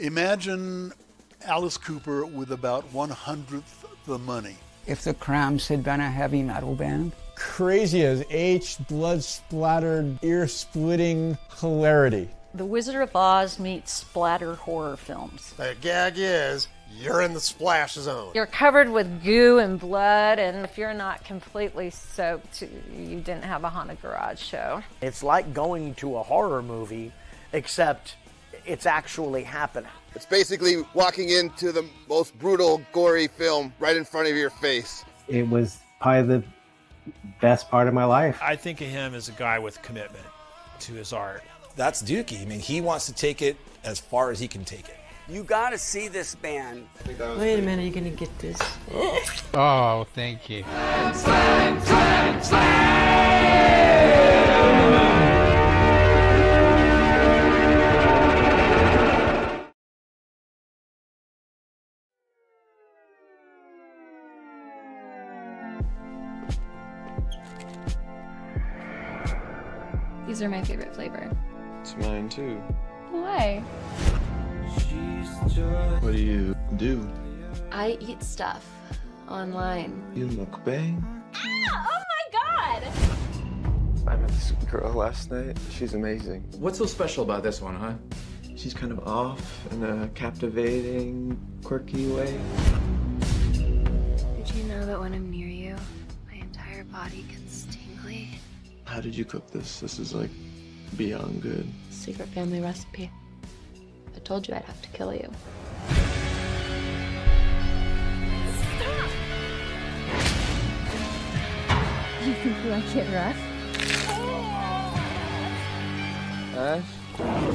Imagine Alice Cooper with about 1/100th the money. If the Cramps had been a heavy metal band. Crazy as H, blood-splattered, ear-splitting hilarity. The Wizard of Oz meets splatter horror films. The gag is, you're in the splash zone. You're covered with goo and blood, and if you're not completely soaked, you didn't have a haunted garage show. It's like going to a horror movie, except it's actually happening. It's basically walking into the most brutal, gory film right in front of your face. It was probably the best part of my life. I think of him as a guy with commitment to his art. That's Dookie. I mean, he wants to take it as far as he can take it. You gotta see this band. Wait a minute, you're gonna get this. Oh, thank you. These are my favorite flavor. It's mine too. Why? What do? I eat stuff online. You mukbang? Ah! Oh my god! I met this girl last night. She's amazing. What's so special about this one, huh? She's kind of off in a captivating, quirky way. Did you know that when I'm near you, my entire body gets tingly? How did you cook this? This is like beyond good. Secret family recipe. I told you I'd have to kill you. Stop! You think you like it rough? Ash,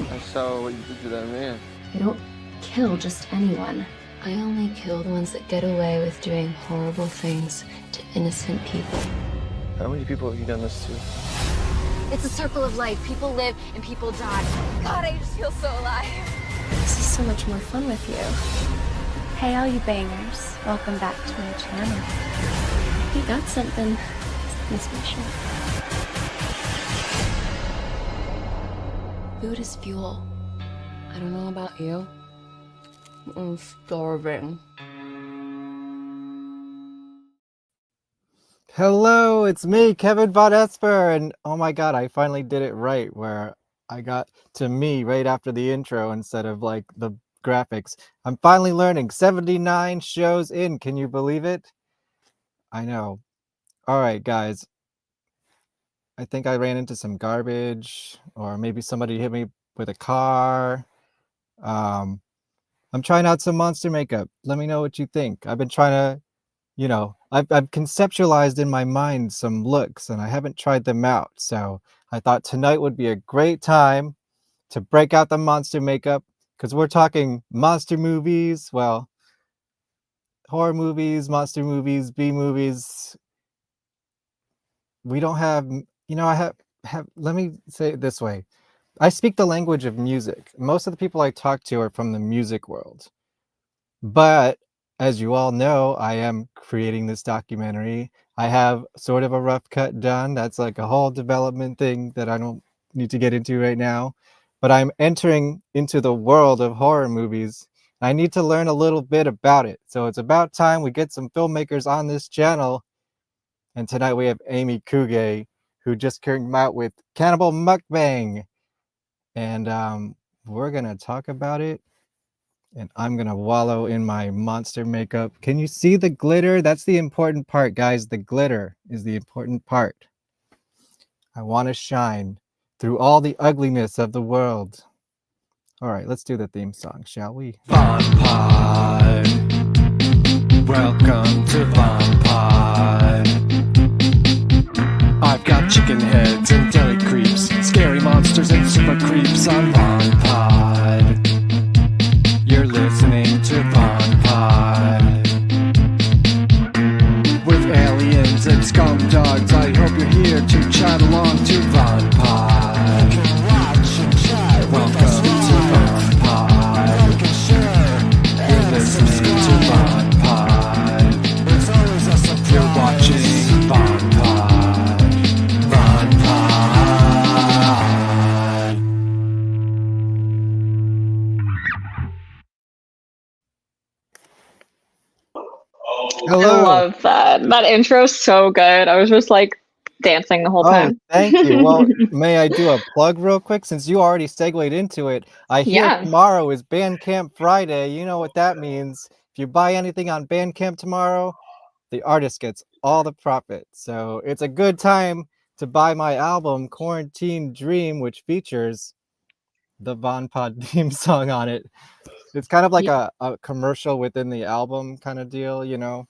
I saw what you did to that man. I don't kill just anyone. I only kill the ones that get away with doing horrible things to innocent people. How many people have you done this to? It's a circle of life. People live and people die. God, I just feel so alive. This is so much more fun with you. Hey, all you bangers. Welcome back to my channel. You got something special. Food is fuel. I don't know about you. I'm starving. Hello, it's me, Kevin Vonesper, and oh my god, I finally did it right, where I got to me right after the intro instead of like the graphics. I'm finally learning. 79 shows in, can you believe it? I know. All right, guys. I think I ran into some garbage, or maybe somebody hit me with a car. I'm trying out some monster makeup. Let me know what you think. I've been trying to, you know, I've conceptualized in my mind some looks, and I haven't tried them out. So I thought tonight would be a great time to break out the monster makeup, because we're talking monster movies, well, horror movies, monster movies, B movies. We don't have, you know, I have, let me say it this way. I speak the language of music. Most of the people I talk to are from the music world. But as you all know, I am creating this documentary. I have sort of a rough cut done. That's like a whole development thing that I don't need to get into right now. But I'm entering into the world of horror movies. I need to learn a little bit about it. So it's about time we get some filmmakers on this channel. And tonight we have Aimee Kuge, who just came out with Cannibal Mukbang. And we're going to talk about it. And I'm going to wallow in my monster makeup. Can you see the glitter? That's the important part, guys. The glitter is the important part. I want to shine through all the ugliness of the world. All right, let's do the theme song, shall we? VonPod. Welcome to VonPod. I've got chicken heads and deli creeps, scary monsters and super creeps on VonPod. You're listening to VonPod. With aliens and skunk dogs, I hope you're here to chat along to VonPod. Welcome to VonPod. You're Hello. I love that. That intro's so good. I was just like dancing the whole Oh, time. thank you. Well, may I do a plug real quick since you already segued into it? I hear Yeah. tomorrow is Bandcamp Friday. You know what that means. If you buy anything on Bandcamp tomorrow, the artist gets all the profit. So it's a good time to buy my album, Quarantine Dream, which features the VonPod theme song on it. It's kind of like a commercial within the album kind of deal, you know?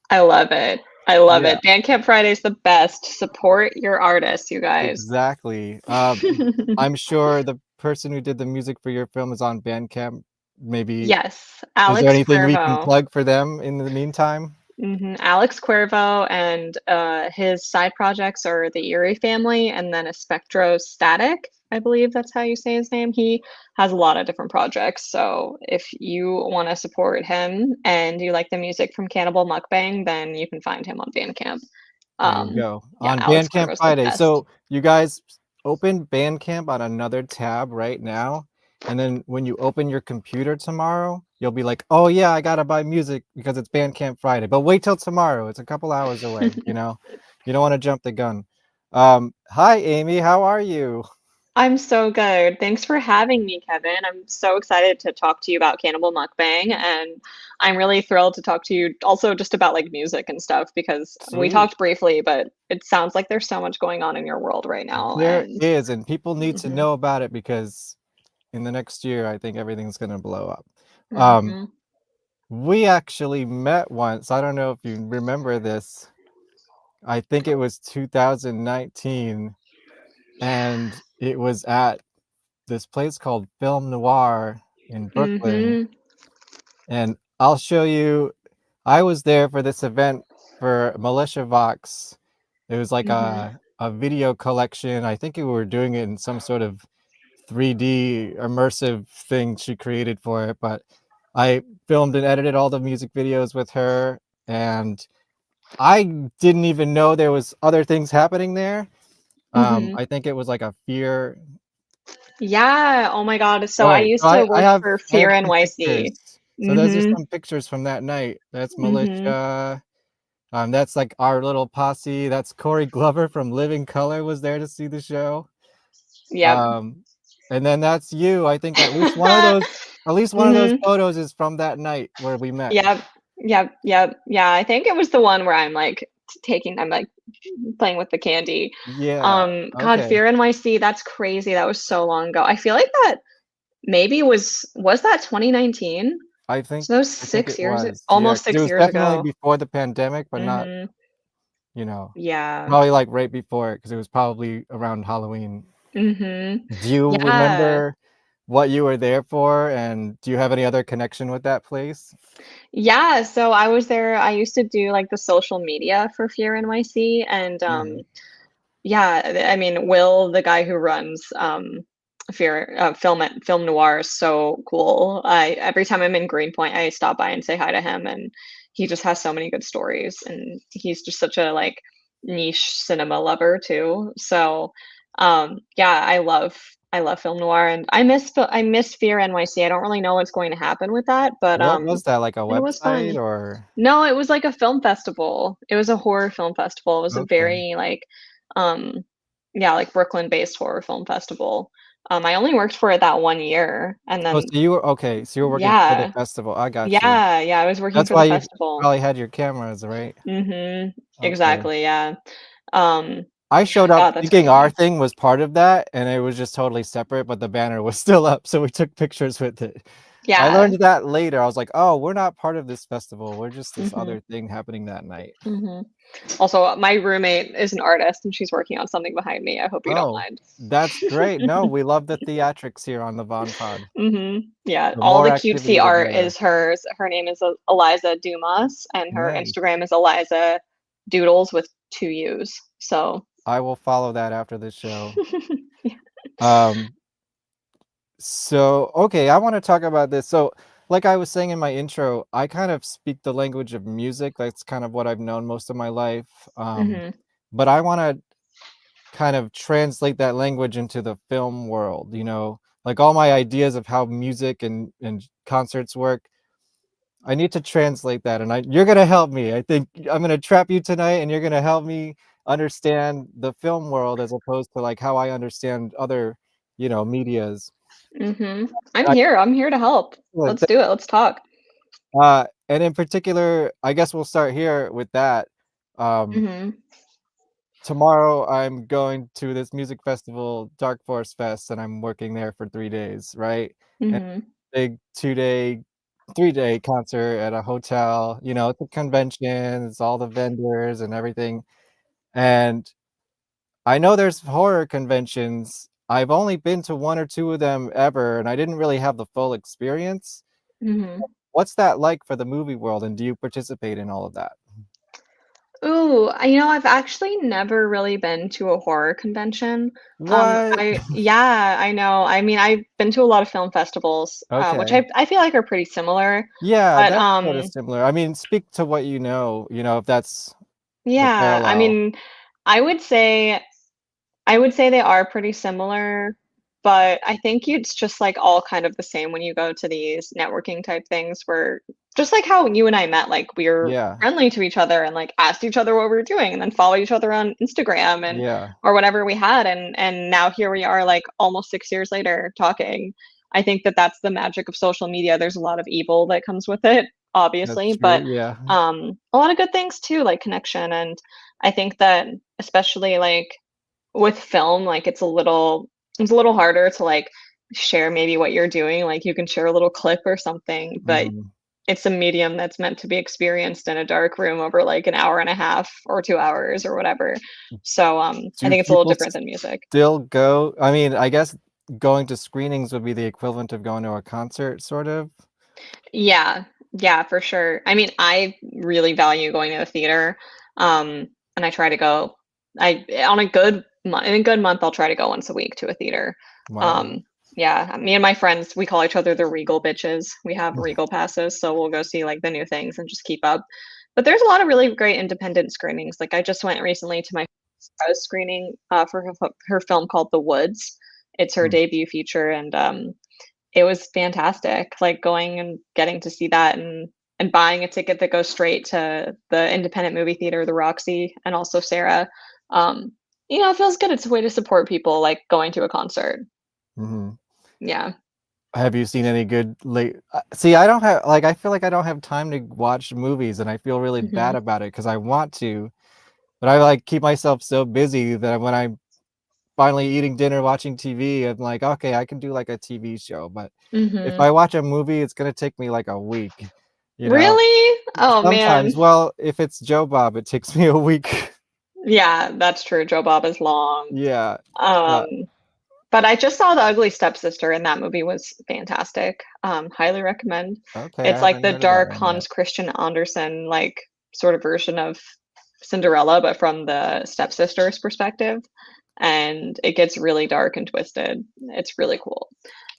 I love it. I love Yeah. it. Bandcamp Friday's the best. Support your artists, you guys. Exactly. I'm sure the person who did the music for your film is on Bandcamp. Maybe Yes, is there Alex anything we can Cuervo. plug for them in the meantime? Alex Cuervo and his side projects are the Erie family and then a Spectrostatic. I believe that's how you say his name. He has a lot of different projects. So if you want to support him and you like the music from Cannibal Mukbang, then you can find him on Bandcamp. There you go. Yeah, On Alex Bandcamp Cuervo's the Friday. best. So you guys open Bandcamp on another tab right now. And then when you open your computer tomorrow, you'll be like, oh yeah, I gotta buy music because it's Bandcamp Friday. But wait till tomorrow. It's a couple hours away, you know? You don't want to jump the gun. Hi Amy, how are you? I'm so good. Thanks for having me, Kevin. I'm so excited to talk to you about Cannibal Mukbang, and I'm really thrilled to talk to you also just about like music and stuff because we Sweet. talked briefly, but it sounds like there's so much going on in your world right now. There And is, and people need to know about it because in the next year, I think everything's gonna blow up. We actually met once. I don't know if you remember this. I think it was 2019, and it was at this place called Film Noir in Brooklyn. And I'll show you. I was there for this event for Militia Vox. It was like a video collection. I think we were doing it in some sort of 3D immersive thing she created for it, but I filmed and edited all the music videos with her, and I didn't even know there was other things happening there. I think it was like a fear. yeah, oh my God. So All I right, used so to I work have for I Fear have some NYC. pictures. So those are some pictures from that night. That's Militia. That's like our little posse. That's Corey Glover from Living Color was there to see the show. Yep. And then that's you. I think at least one of those photos is from that night where we met. Yep. Yeah, I think it was the one where I'm like I'm like playing with the candy. Yeah. God, Okay. Fear NYC, that's crazy. That was so long ago. I feel like that maybe was that 2019? I think So that was I think 6 it years, was. Yeah, almost 'cause it 6 was years definitely ago. before the pandemic, but not, you know, Yeah. probably like right before it because it was probably around Halloween. Do you Yeah. remember what you were there for, and do you have any other connection with that place? Yeah, so I was there. I used to do like the social media for Fear NYC, and yeah, I mean, Will, the guy who runs Fear Film Noir, is so cool. I every time I'm in Greenpoint, I stop by and say hi to him, and he just has so many good stories, and he's just such a like niche cinema lover too. So yeah, I love film noir, and I miss Fear NYC. I don't really know what's going to happen with that, but What was that, like a it was website fun. or? No, it was like a film festival. It was a horror film festival. It was a Okay. very like, yeah, like Brooklyn-based horror film festival. I only worked for it that 1 year, and Oh, then so you were okay, so you were working for the yeah, festival. I got you. yeah, I was working That's for the why you festival. probably had your cameras, right? Okay. Exactly, yeah. Um, I showed up God, that's thinking our crazy. thing was part of that, and it was just totally separate, but the banner was still up, so we took pictures with it. I Yeah. learned that later. I was like, "Oh, we're not part of this festival. We're just this other thing happening that night." Also, my roommate is an artist, and she's working on something behind me. I hope you don't Oh, mind. that's great. No, we love the theatrics here on the VonPod. Yeah, The all more the activity, cutesy the art better. is hers. Her name is Eliza Dumas, and her Nice. Instagram is Eliza Doodles with 2 U's. So I will follow that after the show. yeah. So, okay, I want to talk about this. So, like I was saying in my intro, I kind of speak the language of music. That's kind of what I've known most of my life. But I want to kind of translate that language into the film world, you know, like all my ideas of how music and concerts work. I need to translate that, and you're gonna help me. I think I'm gonna trap you tonight, and you're gonna help me understand the film world as opposed to like how I understand other, medias. I'm here. I'm here to help. Let's do it. Let's talk. And in particular, I guess we'll start here with that. Tomorrow I'm going to this music festival, Dark Forest Fest, and I'm working there for 3 days, right? And big 2-day, 3-day concert at a hotel. It's a convention, it's all the vendors and everything. And I know there's horror conventions. I've only been to 1 or 2 of them ever, and I didn't really have the full experience. What's that like for the movie world, and do you participate in all of that? Ooh, I've actually never really been to a horror convention. What? Yeah, I know. I mean, I've been to a lot of film festivals, which Okay. I feel like are pretty similar. Yeah, But that's sort of similar. I mean, speak to what if that's the yeah, I parallel. mean, I would say I would say they are pretty similar, but I think it's just like all kind of the same when you go to these networking type things where just like how you and I met, like we're Yeah. friendly to each other and like asked each other what we were doing and then follow each other on Instagram and Yeah. or whatever we had and now here we are like almost 6 years later talking. I think that that's the magic of social media. There's a lot of evil that comes with it, That's obviously, true, but yeah. a lot of good things too, like connection. And I think that especially like with film, like it's a little harder to like share maybe what you're doing. Like you can share a little clip or something, but it's a medium that's meant to be experienced in a dark room over like an hour and a half or 2 hours or whatever. So I Do think it's a little people different than music. still go? I mean, I guess going to screenings would be the equivalent of going to a concert, sort of? Yeah. Yeah, for sure. I mean, I really value going to the theater. And I try to go I on in a good month I'll try to go once a week to a theater. Wow. Yeah, me and my friends, we call each other the Regal bitches. We have Regal passes, so we'll go see like the new things and just keep up. But there's a lot of really great independent screenings. Like I just went recently to my friend's screening for her film called The Woods. It's her debut feature, and it was fantastic. Like going and getting to see that and buying a ticket that goes straight to the independent movie theater, the Roxy, and also Sarah. It feels good. It's a way to support people, like going to a concert. Yeah. Have you seen any good see, I don't have I feel like I don't have time to watch movies, and I feel really bad about it because I want to, but I like keep myself so busy that when I'm finally eating dinner, watching TV, I'm like, okay, I can do like a TV show, but if I watch a movie, it's gonna take me like a week. Really? Oh man. Sometimes, well, if it's Joe Bob, it takes me a week. Yeah, that's true. Joe Bob is long. Yeah. But I just saw The Ugly Stepsister, and that movie was fantastic. Highly recommend. Okay, I It's like haven't the heard of that dark one yet. Hans Christian Andersen like sort of version of Cinderella, but from the stepsister's perspective. And it gets really dark and twisted. It's really cool.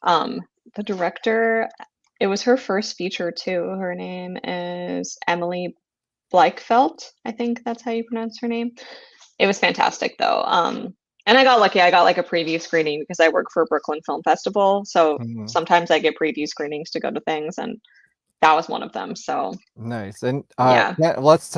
The director, it was her first feature too. Her name is Emily Bleichfeld. I think that's how you pronounce her name. It was fantastic though. And I got lucky. I got like a preview screening because I work for Brooklyn Film Festival. So sometimes I get preview screenings to go to things, and that was one of them. So nice. And yeah. let's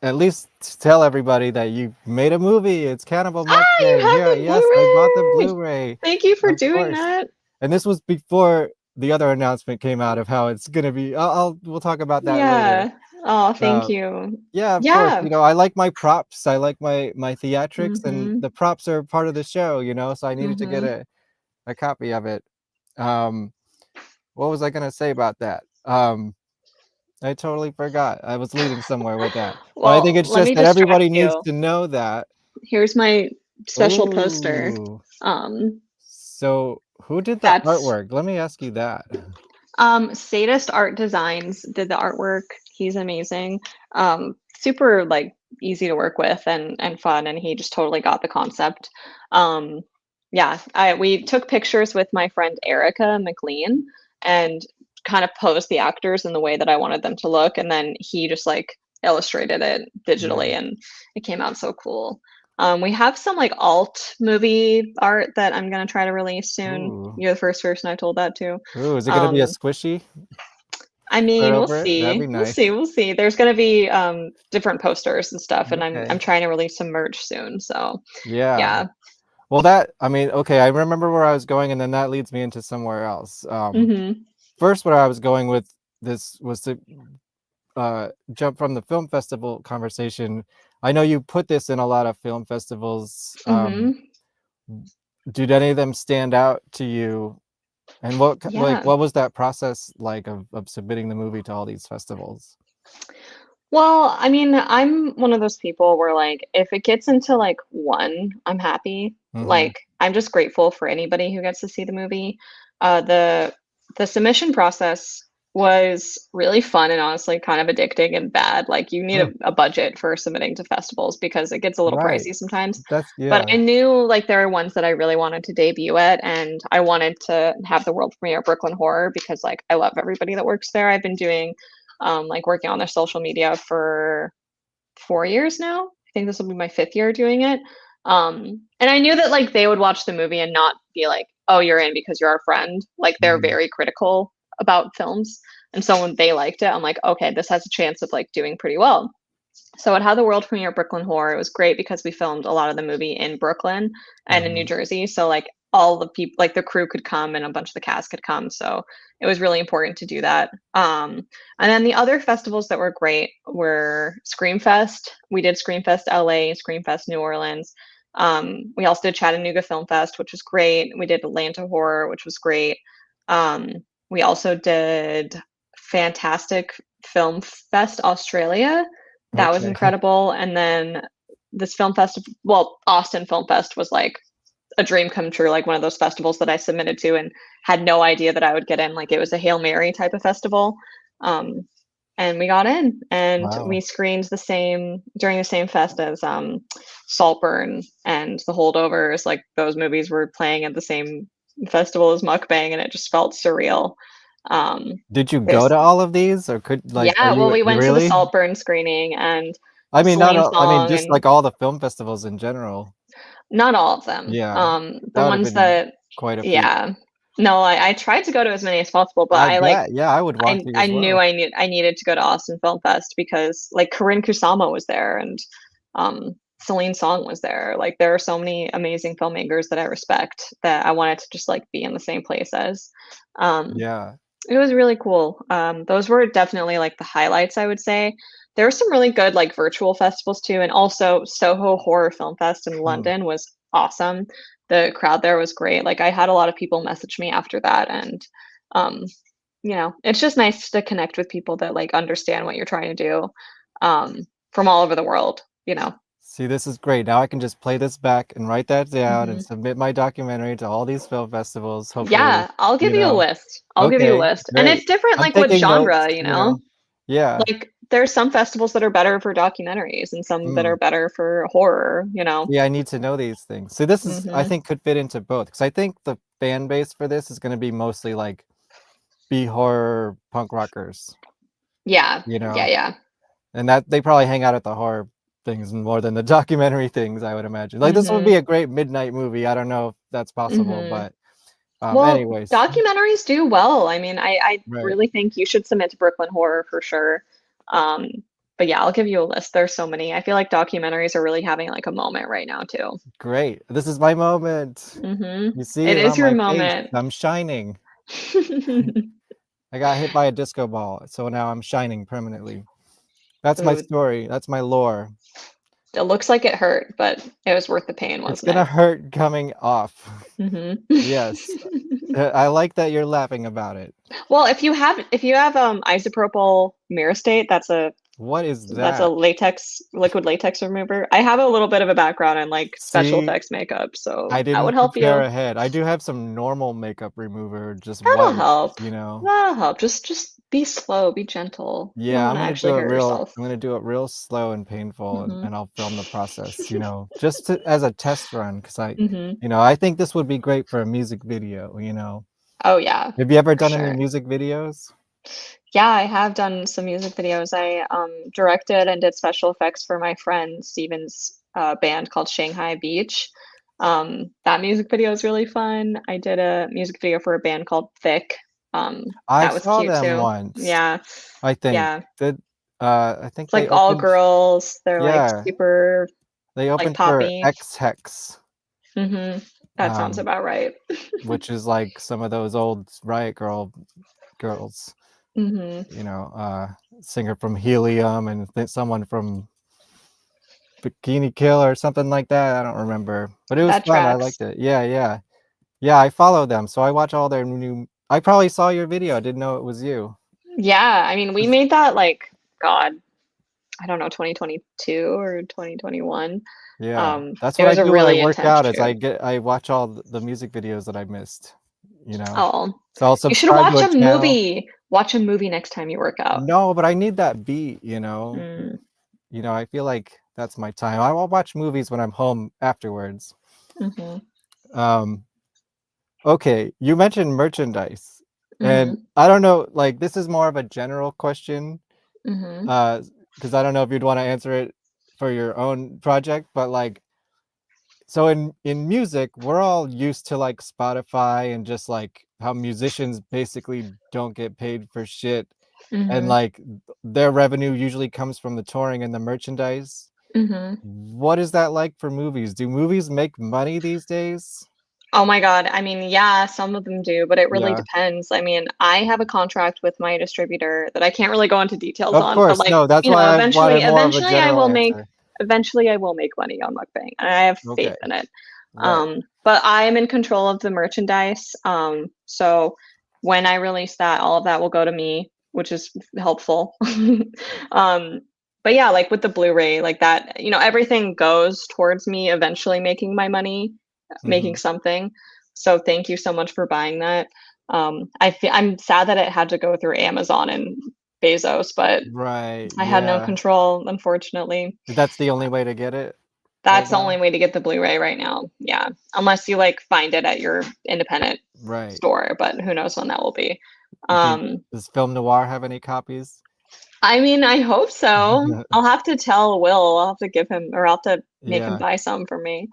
at least tell everybody that you made a movie. It's Cannibal Mukbang. You have the Yes, I bought the Blu-ray. Thank you for Of doing course. that. And this was before the other announcement came out of how it's gonna be. We'll talk about that later. Yeah. Oh, thank you. Yeah, of course. Yeah. I like my props. I like my theatrics, and Mhm. the props are part of the show. So I needed to get Mhm. a copy of it. What was I gonna say about that? I totally forgot. I was leading somewhere with that. But I think Well, it's let just me that distract everybody needs you. to know that. Here's my special poster. Ooh. Um, So who did the That's artwork? Let me ask you that. Sadist Art Designs did the artwork. He's amazing. Super like easy to work with and fun, and he just totally got the concept. Yeah, we took pictures with my friend Erica McLean and kind of posed the actors in the way that I wanted them to look, and then he just like illustrated it digitally, and it came out so cool. We have some like alt movie art that I'm gonna try to release soon. Ooh. You're the first person I told that to. Ooh, is it gonna be a squishy? I mean, we'll over it? That'd see. be We'll nice. see. We'll see. There's gonna be different posters and stuff, and I'm Okay. trying to release some merch soon. So Yeah. yeah. Well, that I mean, okay, I remember where I was going, and then that leads me into somewhere else. First, where I was going with this was to jump from the film festival conversation. I know you put this in a lot of film festivals. Did any of them stand out to you? And what Yeah. what was that process like of submitting the movie to all these festivals? Well, I mean, I'm one of those people where like if it gets into like one, I'm happy. Like I'm just grateful for anybody who gets to see the movie. The submission process was really fun and honestly kind of addicting and bad. Like you need a budget for submitting to festivals because it gets a little Right. pricey sometimes. That's But I yeah. knew like there are ones that I really wanted to debut at, and I wanted to have the world premiere of Brooklyn Horror because like I love everybody that works there. I've been doing like working on their social media for 4 years now. I think this will be my 5th year doing it. And I knew that like they would watch the movie and not be like, "Oh, you're in because you're our friend." Like they're very critical about films, and so when they liked it, I'm like, "Okay, this has a chance of like doing pretty well." So it had the world premiere of Brooklyn Horror. It was great because we filmed a lot of the movie in Brooklyn and in New Jersey. So like all the people, like the crew could come and a bunch of the cast could come. So it was really important to do that. And then the other festivals that were great were Screamfest. We did Screamfest LA, Screamfest New Orleans. We also did Chattanooga Film Fest, which was great. We did Atlanta Horror, which was great. We also did Fantastic Film Fest Australia. That was incredible. And then this film festival, well, Austin Film Fest was like a dream come true, like one of those festivals that I submitted to and had no idea that I would get in. Like it was a Hail Mary type of festival. And we got in and we screened during the same fest as Saltburn and The Holdovers. Like those movies were playing at the same festival as Mukbang, and it just felt surreal. Did you go to all of these, or could like? Yeah, well, we went to the really? Saltburn screening and I mean, Celine I mean, Song just and like all the film festivals in general. not all of them. Yeah, The that would've ones been that quite a few. yeah. No, I tried to go to as many as possible, but I I like bet. Yeah, I would want to I as knew well. I needed to go to Austin Film Fest because like Corinne Kusama was there and Celine Song was there. Like there are so many amazing filmmakers that I respect that I wanted to just like be in the same place as. Yeah. It was really cool. Those were definitely like the highlights, I would say. There were some really good like virtual festivals too, and also Soho Horror Film Fest in London was awesome. The crowd there was great. Like I had a lot of people message me after that, and you know, it's just nice to connect with people that like understand what you're trying to do from all over the world, you know. See, this is great. Now I can just play this back and write that down and submit my documentary to all these film festivals. Hopefully, Yeah, I'll give you a list. I'll give you a list. And great. it's different I'm like what taking genre, notes, you know? Yeah. Like there's some festivals that are better for documentaries and some that are better for horror, you know. Yeah, I need to know these things. So this is, I think, could fit into both because I think the fan base for this is going to be mostly like B horror punk rockers. Yeah. You know. Yeah. And that they probably hang out at the horror things more than the documentary things, I would imagine. Like this would be a great midnight movie. I don't know if that's possible, but well, anyways. documentaries do well. I mean, I really think you should submit to Brooklyn Horror for sure. But yeah, I'll give you a list. There's so many. I feel like documentaries are really having like a moment right now too. Great. This is my moment. You see it is on your my moment. face. I'm shining. I got hit by a disco ball, so now I'm shining permanently. That's my story. That's my lore. It looks like it hurt, but it was worth the pain, wasn't it? It's gonna hurt coming off. Yes. I like that you're laughing about it. Well, if you have isopropyl myristate, what is that? That's a liquid latex remover. I have a little bit of a background in like special effects makeup, so that would help you. Ahead. I do have some normal makeup remover, just that'll help. You know, that'll help. Just be slow, be gentle. Yeah, I'm gonna do it real. I'm gonna do it real slow and painful, and I'll film the process. You know, just as a test run, because you know, I think this would be great for a music video. You know. Oh yeah. Have you ever done any music videos? Yeah, I have done some music videos. I directed and did special effects for my friend Steven's band called Shanghai Beach. That music video is really fun. I did a music video for a band called Thick I That was saw cute them too. once. Yeah. I think Yeah. I think It's they like all opened. girls. They're like Yeah, super they like opened for poppy. X Hex, That sounds about right. which is like some of those old Riot girls. You know, singer from Helium and someone from Bikini Kill or something like that. I don't remember, but it was That fun. I tracks. liked it. Yeah. I follow them, so I watch all their new. I probably saw your video. I didn't know it was you. Yeah, I mean, we made that like, God, I don't know, 2022 or 2021. Yeah, that's It what I was a do when I really work intense out. Is shoot. I watch all the music videos that I missed. You know, Oh, so I'll you should subscribe to watch a a channel. movie. Watch a movie next time you work out. No, but I need that beat. Mm. You know, I feel like that's my time. I will watch movies when I'm home afterwards. Um, okay, you mentioned merchandise, and I don't know, like this is more of a general question, because I don't know if you'd want to answer it for your own project, but like, so in music, we're all used to like Spotify and just like how musicians basically don't get paid for shit, and like their revenue usually comes from the touring and the merchandise. What is that like for movies? Do movies make money these days? Oh my God. I mean, yeah, some of them do, but it really Yeah. depends. I mean, I have a contract with my distributor that I can't really go into details Of on, but course, like, no, that's you know, why I eventually, wanted more of a eventually I general will make, answer. eventually I will make money on mukbang, and I have faith Okay. in it. Right. But I am in control of the merchandise. So when I release that, all of that will go to me, which is helpful. But yeah, like with the Blu-ray, like that, you know, everything goes towards me eventually making my money, making something. So thank you so much for buying that. I'm sad that it had to go through Amazon and Bezos, but Right, I had no yeah. control, unfortunately. That's the only way to get it right That's the only now? way to get the Blu-ray right now. Yeah, unless you like find it at your independent Right. store, but who knows when that will be. Does Film Noir have any copies? I mean, I hope so. I'll have to tell Will. I'll have to give him, or I'll have to make him Yeah. buy some for me.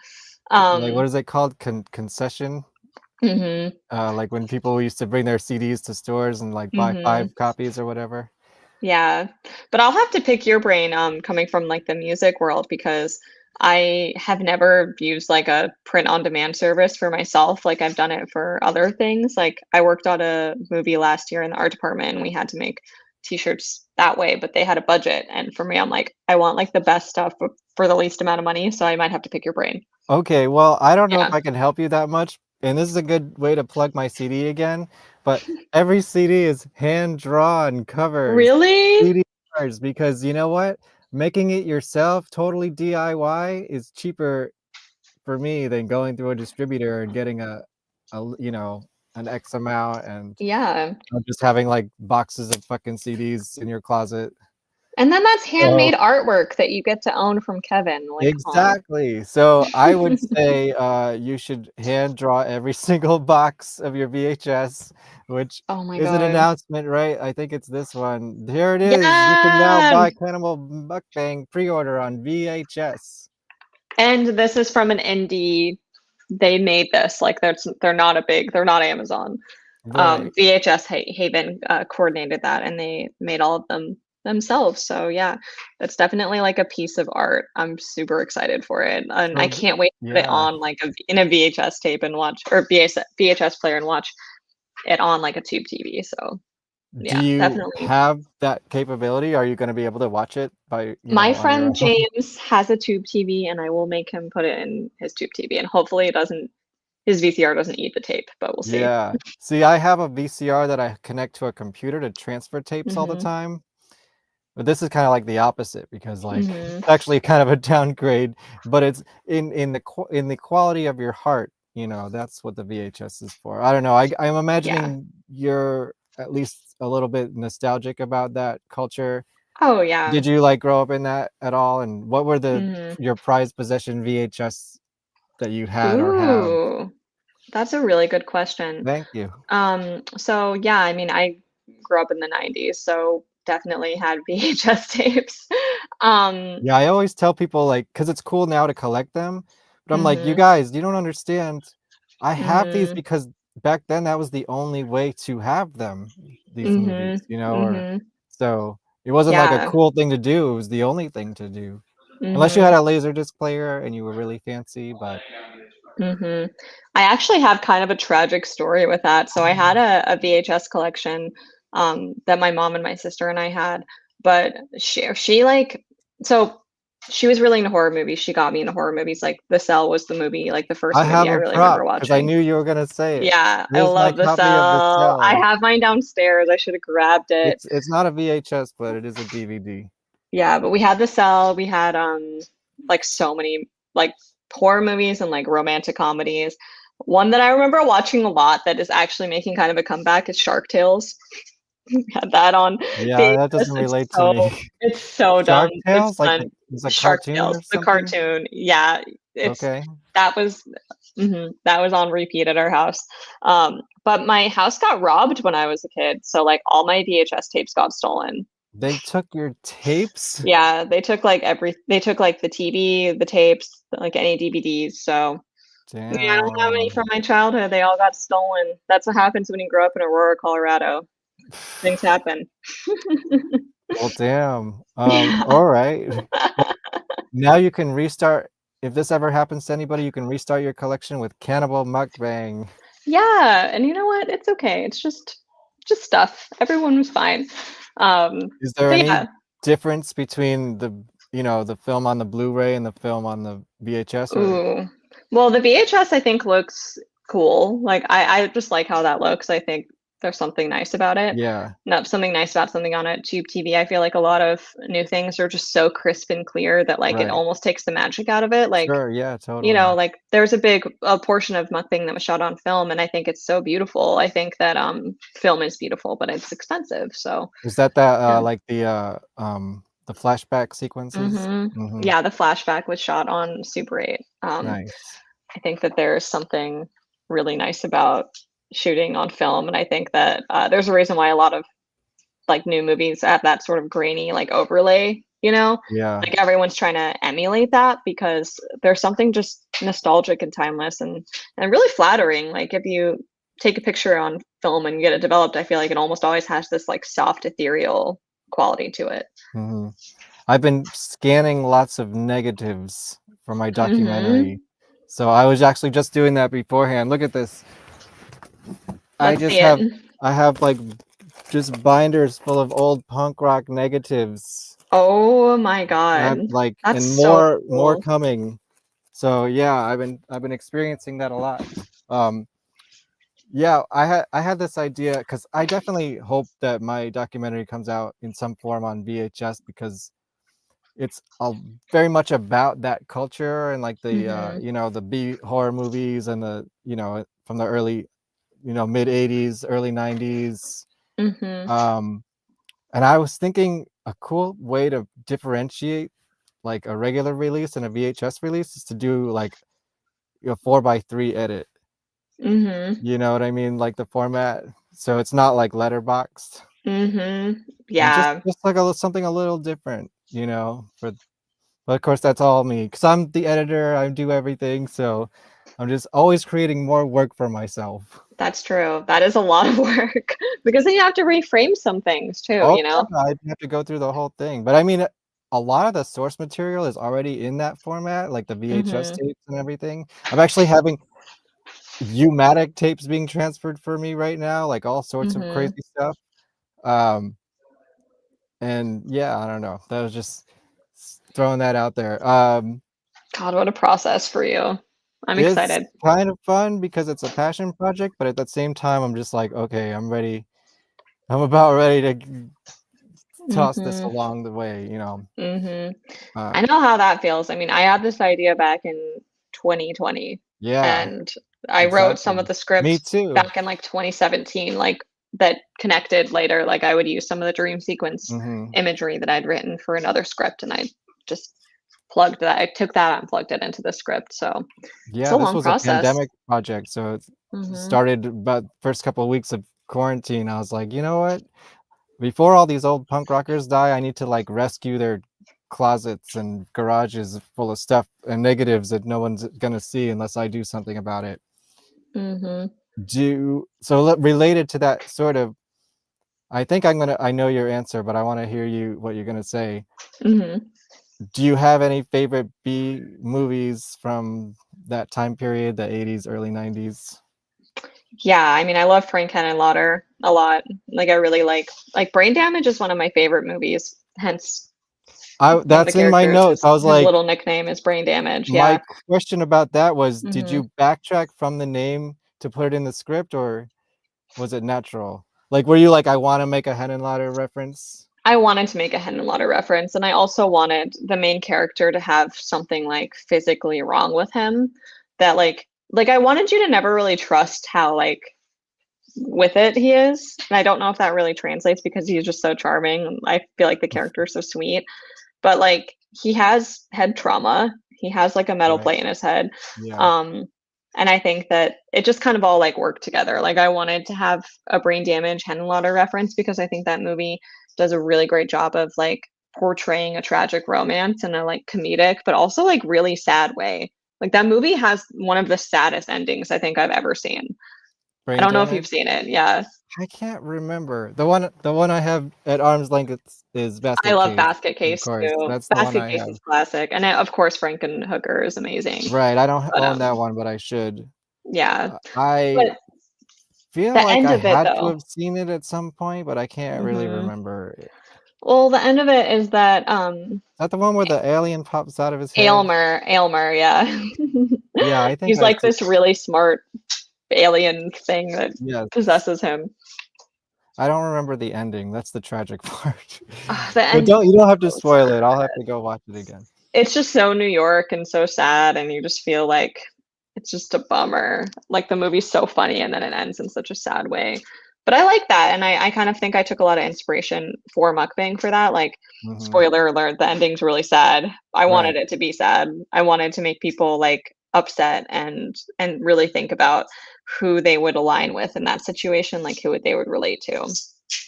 Like, what is it called? Concession? Mhm. Like when people used to bring their CDs to stores and like buy 5 copies or whatever? Yeah, but I'll have to pick your brain, coming from like the music world, because I have never used like a print on demand service for myself. Like I've done it for other things. Like I worked on a movie last year in the art department and we had to make t-shirts that way, but they had a budget. And for me, I'm like, I want like the best stuff for the least amount of money. So I might have to pick your brain. Okay, well, I don't know if Yeah. I can help you that much, and this is a good way to plug my CD again, but every CD is hand-drawn covers, Really? CD covers, because you know what? Making it yourself, totally DIY, is cheaper for me than going through a distributor and getting you know, an X amount and Yeah. just having like boxes of fucking CDs in your closet. And then that's So handmade artwork that you get to own from Kevin. Like, come on. exactly. So I would say you should hand draw every single box of your VHS, which Oh my is an God. announcement, right? I think it's this one. Here it is. You can now Yeah. buy Cannibal Mukbang pre-order on VHS. And this is from an indie. They made this. Like they're not Amazon. Right. VHS Haven coordinated that, and they made all of them themselves. So yeah, that's definitely like a piece of art. I'm super excited for it, and I So can't wait to put it yeah. on like in a VHS tape and watch, or VHS player and watch it on like a tube TV. So Do yeah, you definitely. have that capability? Are you going to be able to watch it by, you My know, on your friend own? James has a tube TV, and I will make him put it in his tube TV, and hopefully his VCR doesn't eat the tape, but we'll see. Yeah. See, I have a VCR that I connect to a computer to transfer tapes all the time. But this is kind of like the opposite, because like it's actually kind of a downgrade, but it's in the quality of your heart, you know, that's what the VHS is for. I don't know. I'm imagining you're at least a little bit nostalgic about that culture. Oh yeah. Did you like grow up in that at all? And what were your prized possession VHS that you had or have? Ooh, that's a really good question. Thank you. So yeah, I mean, I grew up in the 90s, so definitely had VHS tapes. Yeah, I always tell people, like, because it's cool now to collect them, but I'm like, you Mhm. guys, you don't understand. I have these Mhm. because back then that was the only way to have them, these movies, you know, or Mhm. so it wasn't like a Yeah. cool thing to do. It was the only thing to do. Unless you had Mhm. a Laserdisc player and you were really fancy, but Mhm. I actually have kind of a tragic story with that. So I had a VHS collection that my mom and my sister and I had, but she like so she was really into horror movies. She got me into horror movies. Like The Cell was the movie, like the first I movie have I a really remember prop because I watching. knew you were gonna say it. Yeah, I Here's my love The copy of The Cell. I Cell. have mine downstairs. I should have grabbed it. It's not a VHS, but it is a DVD. Yeah, but we had The Cell. We had like so many like horror movies and like romantic comedies. One that I remember watching a lot that is actually making kind of a comeback is Shark Tales. We had that on Yeah, that VHS. doesn't relate to me. It's so dumb. Shark It's Tales? Like fun. it's a Shark cartoon Tales, or the something? cartoon. Yeah, it's Okay. that was that was on repeat at our house. But my house got robbed when I was a kid, so like all my VHS tapes got stolen. They took your tapes? Yeah, they took like the TV, the tapes, like any DVDs. So yeah, I don't have any Damn. from my childhood. They all got stolen. That's what happens when you grow up in Aurora, Colorado. Things happen. Well, damn. Yeah. All right. Well, now you can restart. If this ever happens to anybody, you can restart your collection with Cannibal Mukbang. Yeah, and you know what? It's okay. It's just stuff. Everyone was fine. Is there But any yeah. difference between the, you know, the film on the Blu-ray and the film on the VHS? Or Ooh. Well, the VHS I think looks cool. Like I just like how that looks. I think there's something nice about it. yeah, No, something nice about something on a tube TV. I feel like a lot of new things are just so crisp and clear that like it right. almost takes the magic out of it. Like, Sure, yeah, you know, totally. like there's a portion of Mukbang that was shot on film and I think it's so beautiful. I think that film is beautiful, but it's expensive. So Is that yeah. like the flashback sequences? Mm-hmm. Yeah, the flashback was shot on Super 8. Nice. I think that there's something really nice about shooting on film, and I think that there's a reason why a lot of like new movies have that sort of grainy like overlay. You know, Yeah. like everyone's trying to emulate that because there's something just nostalgic and timeless and really flattering. Like if you take a picture on film and get it developed, I feel like it almost always has this like soft, ethereal quality to it. Mm-hmm. I've been scanning lots of negatives for my documentary. So I was actually just doing that beforehand. Look at this. Let's see it. I have like just binders full of old punk rock negatives. Oh my I god. have like That's and so more cool. coming. So yeah, I've been experiencing that a lot. Yeah, I had this idea because I definitely hope that my documentary comes out in some form on VHS because it's very much about that culture and like the you know, the B horror movies and the, you know, from the early, you know, mid 80s, early 90s. And I was thinking a cool way to differentiate like a regular release and a VHS release is to do like a 4:3 edit. You know what I mean? Like the format. So it's not like letterboxed. And Yeah. just like something a little different, you know, but of course that's all me because I'm the editor, I do everything, so I'm just always creating more work for myself. That's true. That is a lot of work because then you have to reframe some things too, Oh you know? yeah, I'd have to go through the whole thing. But I mean a lot of the source material is already in that format, like the VHS tapes and everything. I'm actually having U-matic tapes being transferred for me right now, like all sorts of crazy stuff. And yeah, I don't know. That was just throwing that out there. God, what a process for you. I'm It's excited. kind of fun because it's a passion project, but at the same time, I'm just like, okay, I'm ready. I'm about ready to toss this along the way, you know. I know how that feels. I mean, I had this idea back in 2020 Yeah, and I wrote some exactly. of the Me scripts too. back in like 2017, like that connected later. Like I would use some of the dream sequence imagery that I'd written for another script and I just plugged that. I took that and plugged it into the script. So it's Yeah, a this long was a process. pandemic project, so it started about first couple of weeks of quarantine. I was like, you know what? Before all these old punk rockers die, I need to like rescue their closets and garages full of stuff and negatives that no one's gonna see unless I do something about it. related to that sort of, I think I know your answer, but I want to hear what you're gonna say. Mm-hmm. Do you have any favorite B movies from that time period, the 80s, early 90s? Yeah, I mean, I love Frank Henenlotter a lot. Like, I really like Brain Damage is one of my favorite movies. Hence, one of the That's in my characters, notes. I was his like, little nickname is Brain Damage. my Yeah. question about that was, did Mm-hmm. you backtrack from the name to put it in the script, or was it natural? Like, were you like, I want to make a Henenlotter reference? I wanted to make a Henenlotter reference, and I also wanted the main character to have something like physically wrong with him that like I wanted you to never really trust how like with it he is. And I don't know if that really translates because he's just so charming. I feel like the character is so sweet, but like he has head trauma. He has like a metal plate in his head. Yeah. And I think that it just kind of all like worked together. Like I wanted to have a Brain Damage Henenlotter reference because I think that movie does a really great job of like portraying a tragic romance in a like comedic but also like really sad way. Like that movie has one of the saddest endings I think I've ever seen. I don't know if you've seen it. Yeah. I can't remember. The one I have at arm's length is Basket I love Case. Basket Case Of course, too. that's the one Basket I Case have. is classic. And of course Frankenhooker is amazing. Right, I don't But, own that one, but I should. Yeah. I But feel the like end I of it had to though. have seen it at some point, but I can't really Mhm. remember. Is Well, the end of it is that that the one where the alien pops out of his head? Aylmer, yeah. Yeah, I think He's like this really smart alien thing that possesses him. I don't remember the ending. That's the tragic part. The end. You don't have to spoil it. I'll have to go watch it again. It's just so New York and so sad, and you just feel like it's just a bummer. Like the movie's so funny, and then it ends in such a sad way. But I like that, and I kind of think I took a lot of inspiration for Mukbang for that. Like, spoiler alert, the ending's really sad. I wanted it to be sad. I wanted to make people like upset and really think about who they would align with in that situation, like who they would relate to.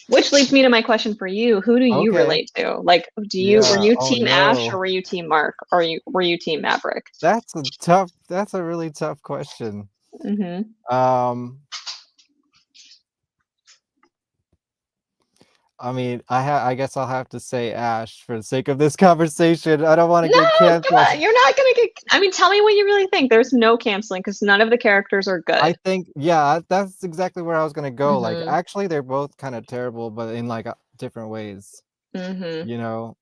Which leads me to my question for you. Who do you relate to? Like, were you team Ash or were you team Mark or were you team Maverick? That's a really tough question. Mm-hmm. I mean, I guess I'll have to say Ash for the sake of this conversation. I don't want to get canceled. Come on. You're not gonna get. I mean, tell me what you really think. There's no canceling because none of the characters are good. I think, yeah, that's exactly where I was gonna go. Like, actually, they're both kind of terrible, but in like different ways. Mm-hmm. You know,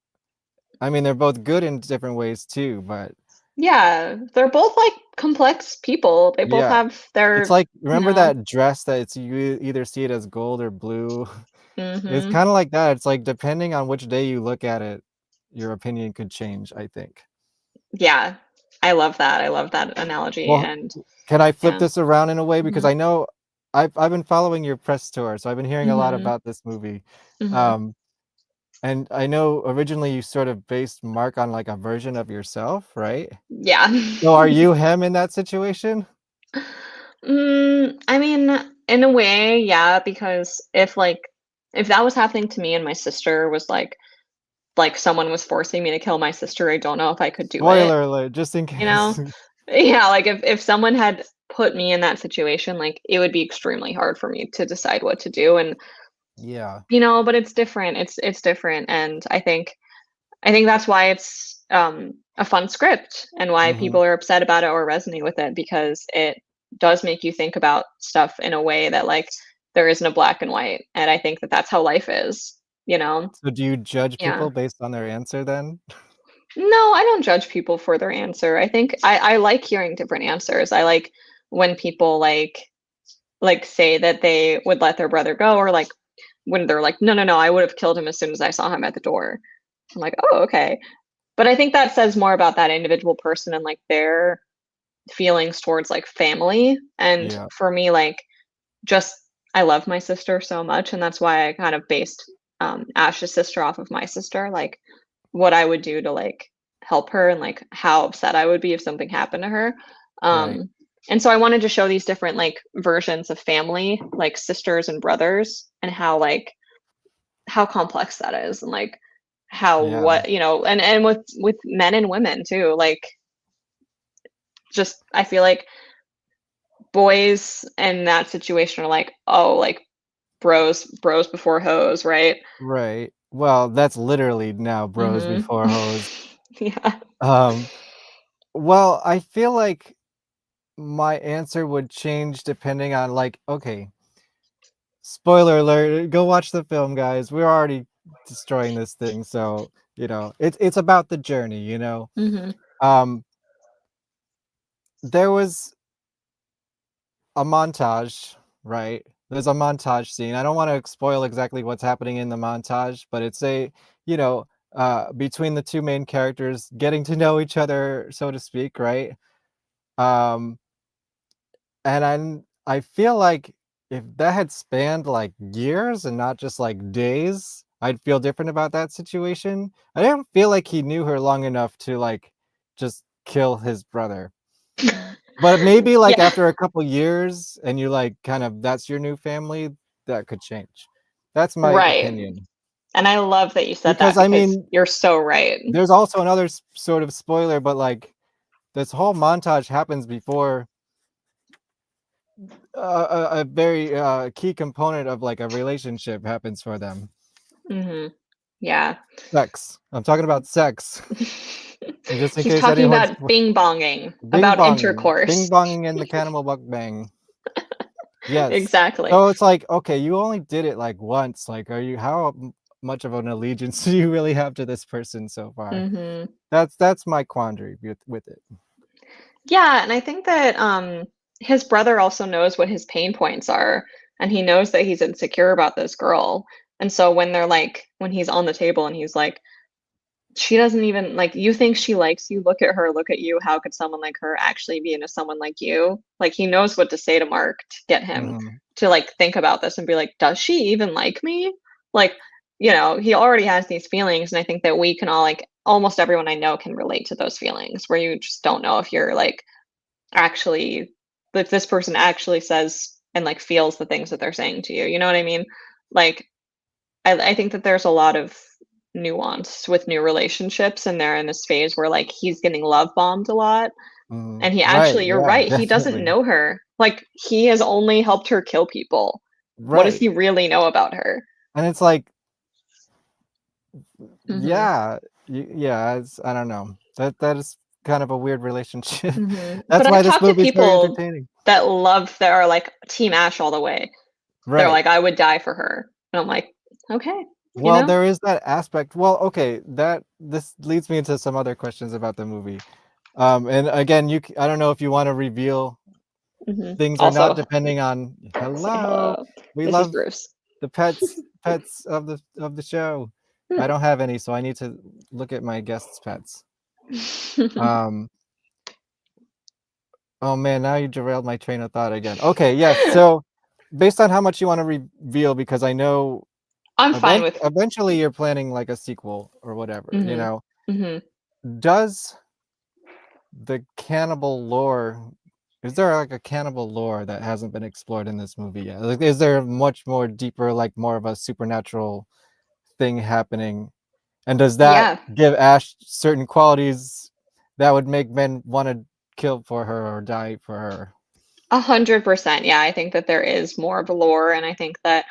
I mean, they're both good in different ways too, but yeah, they're both like complex people. They both have their. It's like, remember that dress that you either see it as gold or blue. It's kind of like that. It's like depending on which day you look at it, your opinion could change, I think. Yeah, I love that. I love that analogy. Well, and can I flip this around in a way? Because I know I've been following your press tour, so I've been hearing a lot about this movie. And I know originally you sort of based Mark on like a version of yourself, right? Yeah. So are you him in that situation? I mean, in a way, yeah, because if that was happening to me and my sister was like someone was forcing me to kill my sister, I don't know if I could do it. Spoiler alert, just in case. You know? Yeah, like if someone had put me in that situation, like it would be extremely hard for me to decide what to do. And yeah, you know, but it's different. It's different. And I think that's why it's a fun script and why people are upset about it or resonate with it, because it does make you think about stuff in a way that like there isn't a black and white. And I think that that's how life is, you know? So do you judge people based on their answer then? No, I don't judge people for their answer. I think I like hearing different answers. I like when people like say that they would let their brother go, or like when they're like, no, I would have killed him as soon as I saw him at the door. I'm like, oh, okay. But I think that says more about that individual person and like their feelings towards like family. And for me, like just I love my sister so much, and that's why I kind of based Ash's sister off of my sister, like what I would do to like help her and like how upset I would be if something happened to her. And so I wanted to show these different like versions of family, like sisters and brothers, and how complex that is, and like how what, you know, and with men and women too, like just I feel like boys in that situation are like, oh, like bros before hoes, right? Right. Well, that's literally now bros before hoes. Yeah. Well, I feel like my answer would change depending on like, okay, spoiler alert, go watch the film, guys. We're already destroying this thing, so it's about the journey. There was a montage, right? There's a montage scene. I don't want to spoil exactly what's happening in the montage, but it's between the two main characters getting to know each other, so to speak, right? Um, and I feel like if that had spanned like years and not just like days, I'd feel different about that situation. I didn't feel like he knew her long enough to like just kill his brother. But maybe like after a couple years and you like kind of that's your new family, that could change. That's my opinion. And I love that you said Because that I mean, you're so right. There's also another sort of spoiler, but like this whole montage happens before a very key component of like a relationship happens for them. Yeah. Sex. I'm talking about sex. Just in He's case talking anyone's about bing-bonging, about intercourse. Bing-bonging in the Cannibal Mukbang. Yes. Exactly. So it's like, okay, you only did it like once. Like, how much of an allegiance do you really have to this person so far? That's my quandary with it. Yeah, and I think that his brother also knows what his pain points are, and he knows that he's insecure about this girl. And so when when he's on the table and he's like, she doesn't even like, you think she likes you, look at her, look at you, how could someone like her actually be into someone like you? Like, he knows what to say to Mark to get him to like think about this and be like, does she even like me? Like, he already has these feelings, and I think that we can all, like, almost everyone I know can relate to those feelings where you just don't know if you're like actually, if this person actually says and like feels the things that they're saying to you. You know what I mean? Like, I think that there's a lot of nuance with new relationships, and they're in this phase where like he's getting love bombed a lot, and he actually, you're right, he doesn't know her. Like, he has only helped her kill people. What does he really know about her? And it's like, yeah, I don't know. That is kind of a weird relationship. That's why this movie is very entertaining. That are like Team Ash all the way. Right. They're like, I would die for her, and I'm like, okay. Well, there is that aspect. Well, okay, this leads me into some other questions about the movie. And again, I don't know if you want to reveal things or not, depending on. Hello. We love the pets of the show. I don't have any, so I need to look at my guests' pets. Oh man, now you derailed my train of thought again. Okay, yes. So, based on how much you want to reveal, because I know I'm fine with. Eventually, you're planning like a sequel or whatever. Does the cannibal lore? Is there like a cannibal lore that hasn't been explored in this movie yet? Like, is there much more deeper, like more of a supernatural thing happening? And does that give Ash certain qualities that would make men want to kill for her or die for her? 100%. Yeah, I think that there is more of a lore, and I think that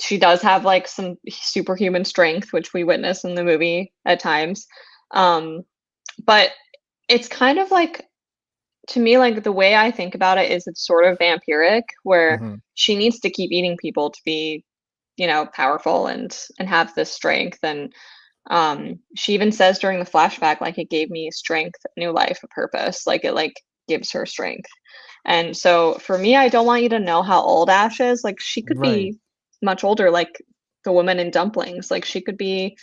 she does have like some superhuman strength, which we witness in the movie at times. But it's kind of like, to me, like the way I think about it is it's sort of vampiric, where she needs to keep eating people to be, powerful and have this strength. And she even says during the flashback, like, it gave me strength, new life, a purpose. Like, it like gives her strength. And so for me, I don't want you to know how old Ash is. Like, she could be much older, like the woman in Dumplings. Like, she could be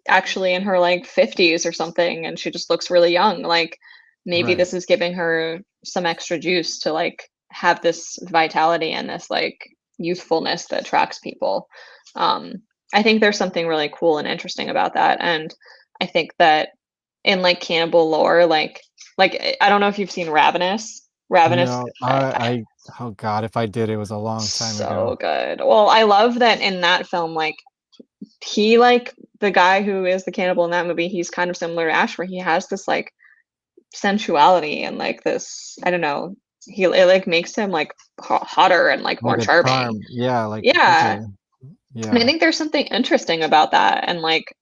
actually in her like 50s or something, and she just looks really young. Like, maybe this is giving her some extra juice to like have this vitality and this like youthfulness that attracts people. I think there's something really cool and interesting about that. And I think that in like cannibal lore, like I don't know if you've seen Ravenous. No, oh god, if I did, it was a long time ago. So good. Well, I love that in that film, like, he, like, the guy who is the cannibal in that movie, he's kind of similar to Ash, where he has this like sensuality and like this, I don't know, it like makes him like hotter and like more Like a charming. charm. Yeah, like Yeah. okay. And I Yeah. think there's something interesting about that, and like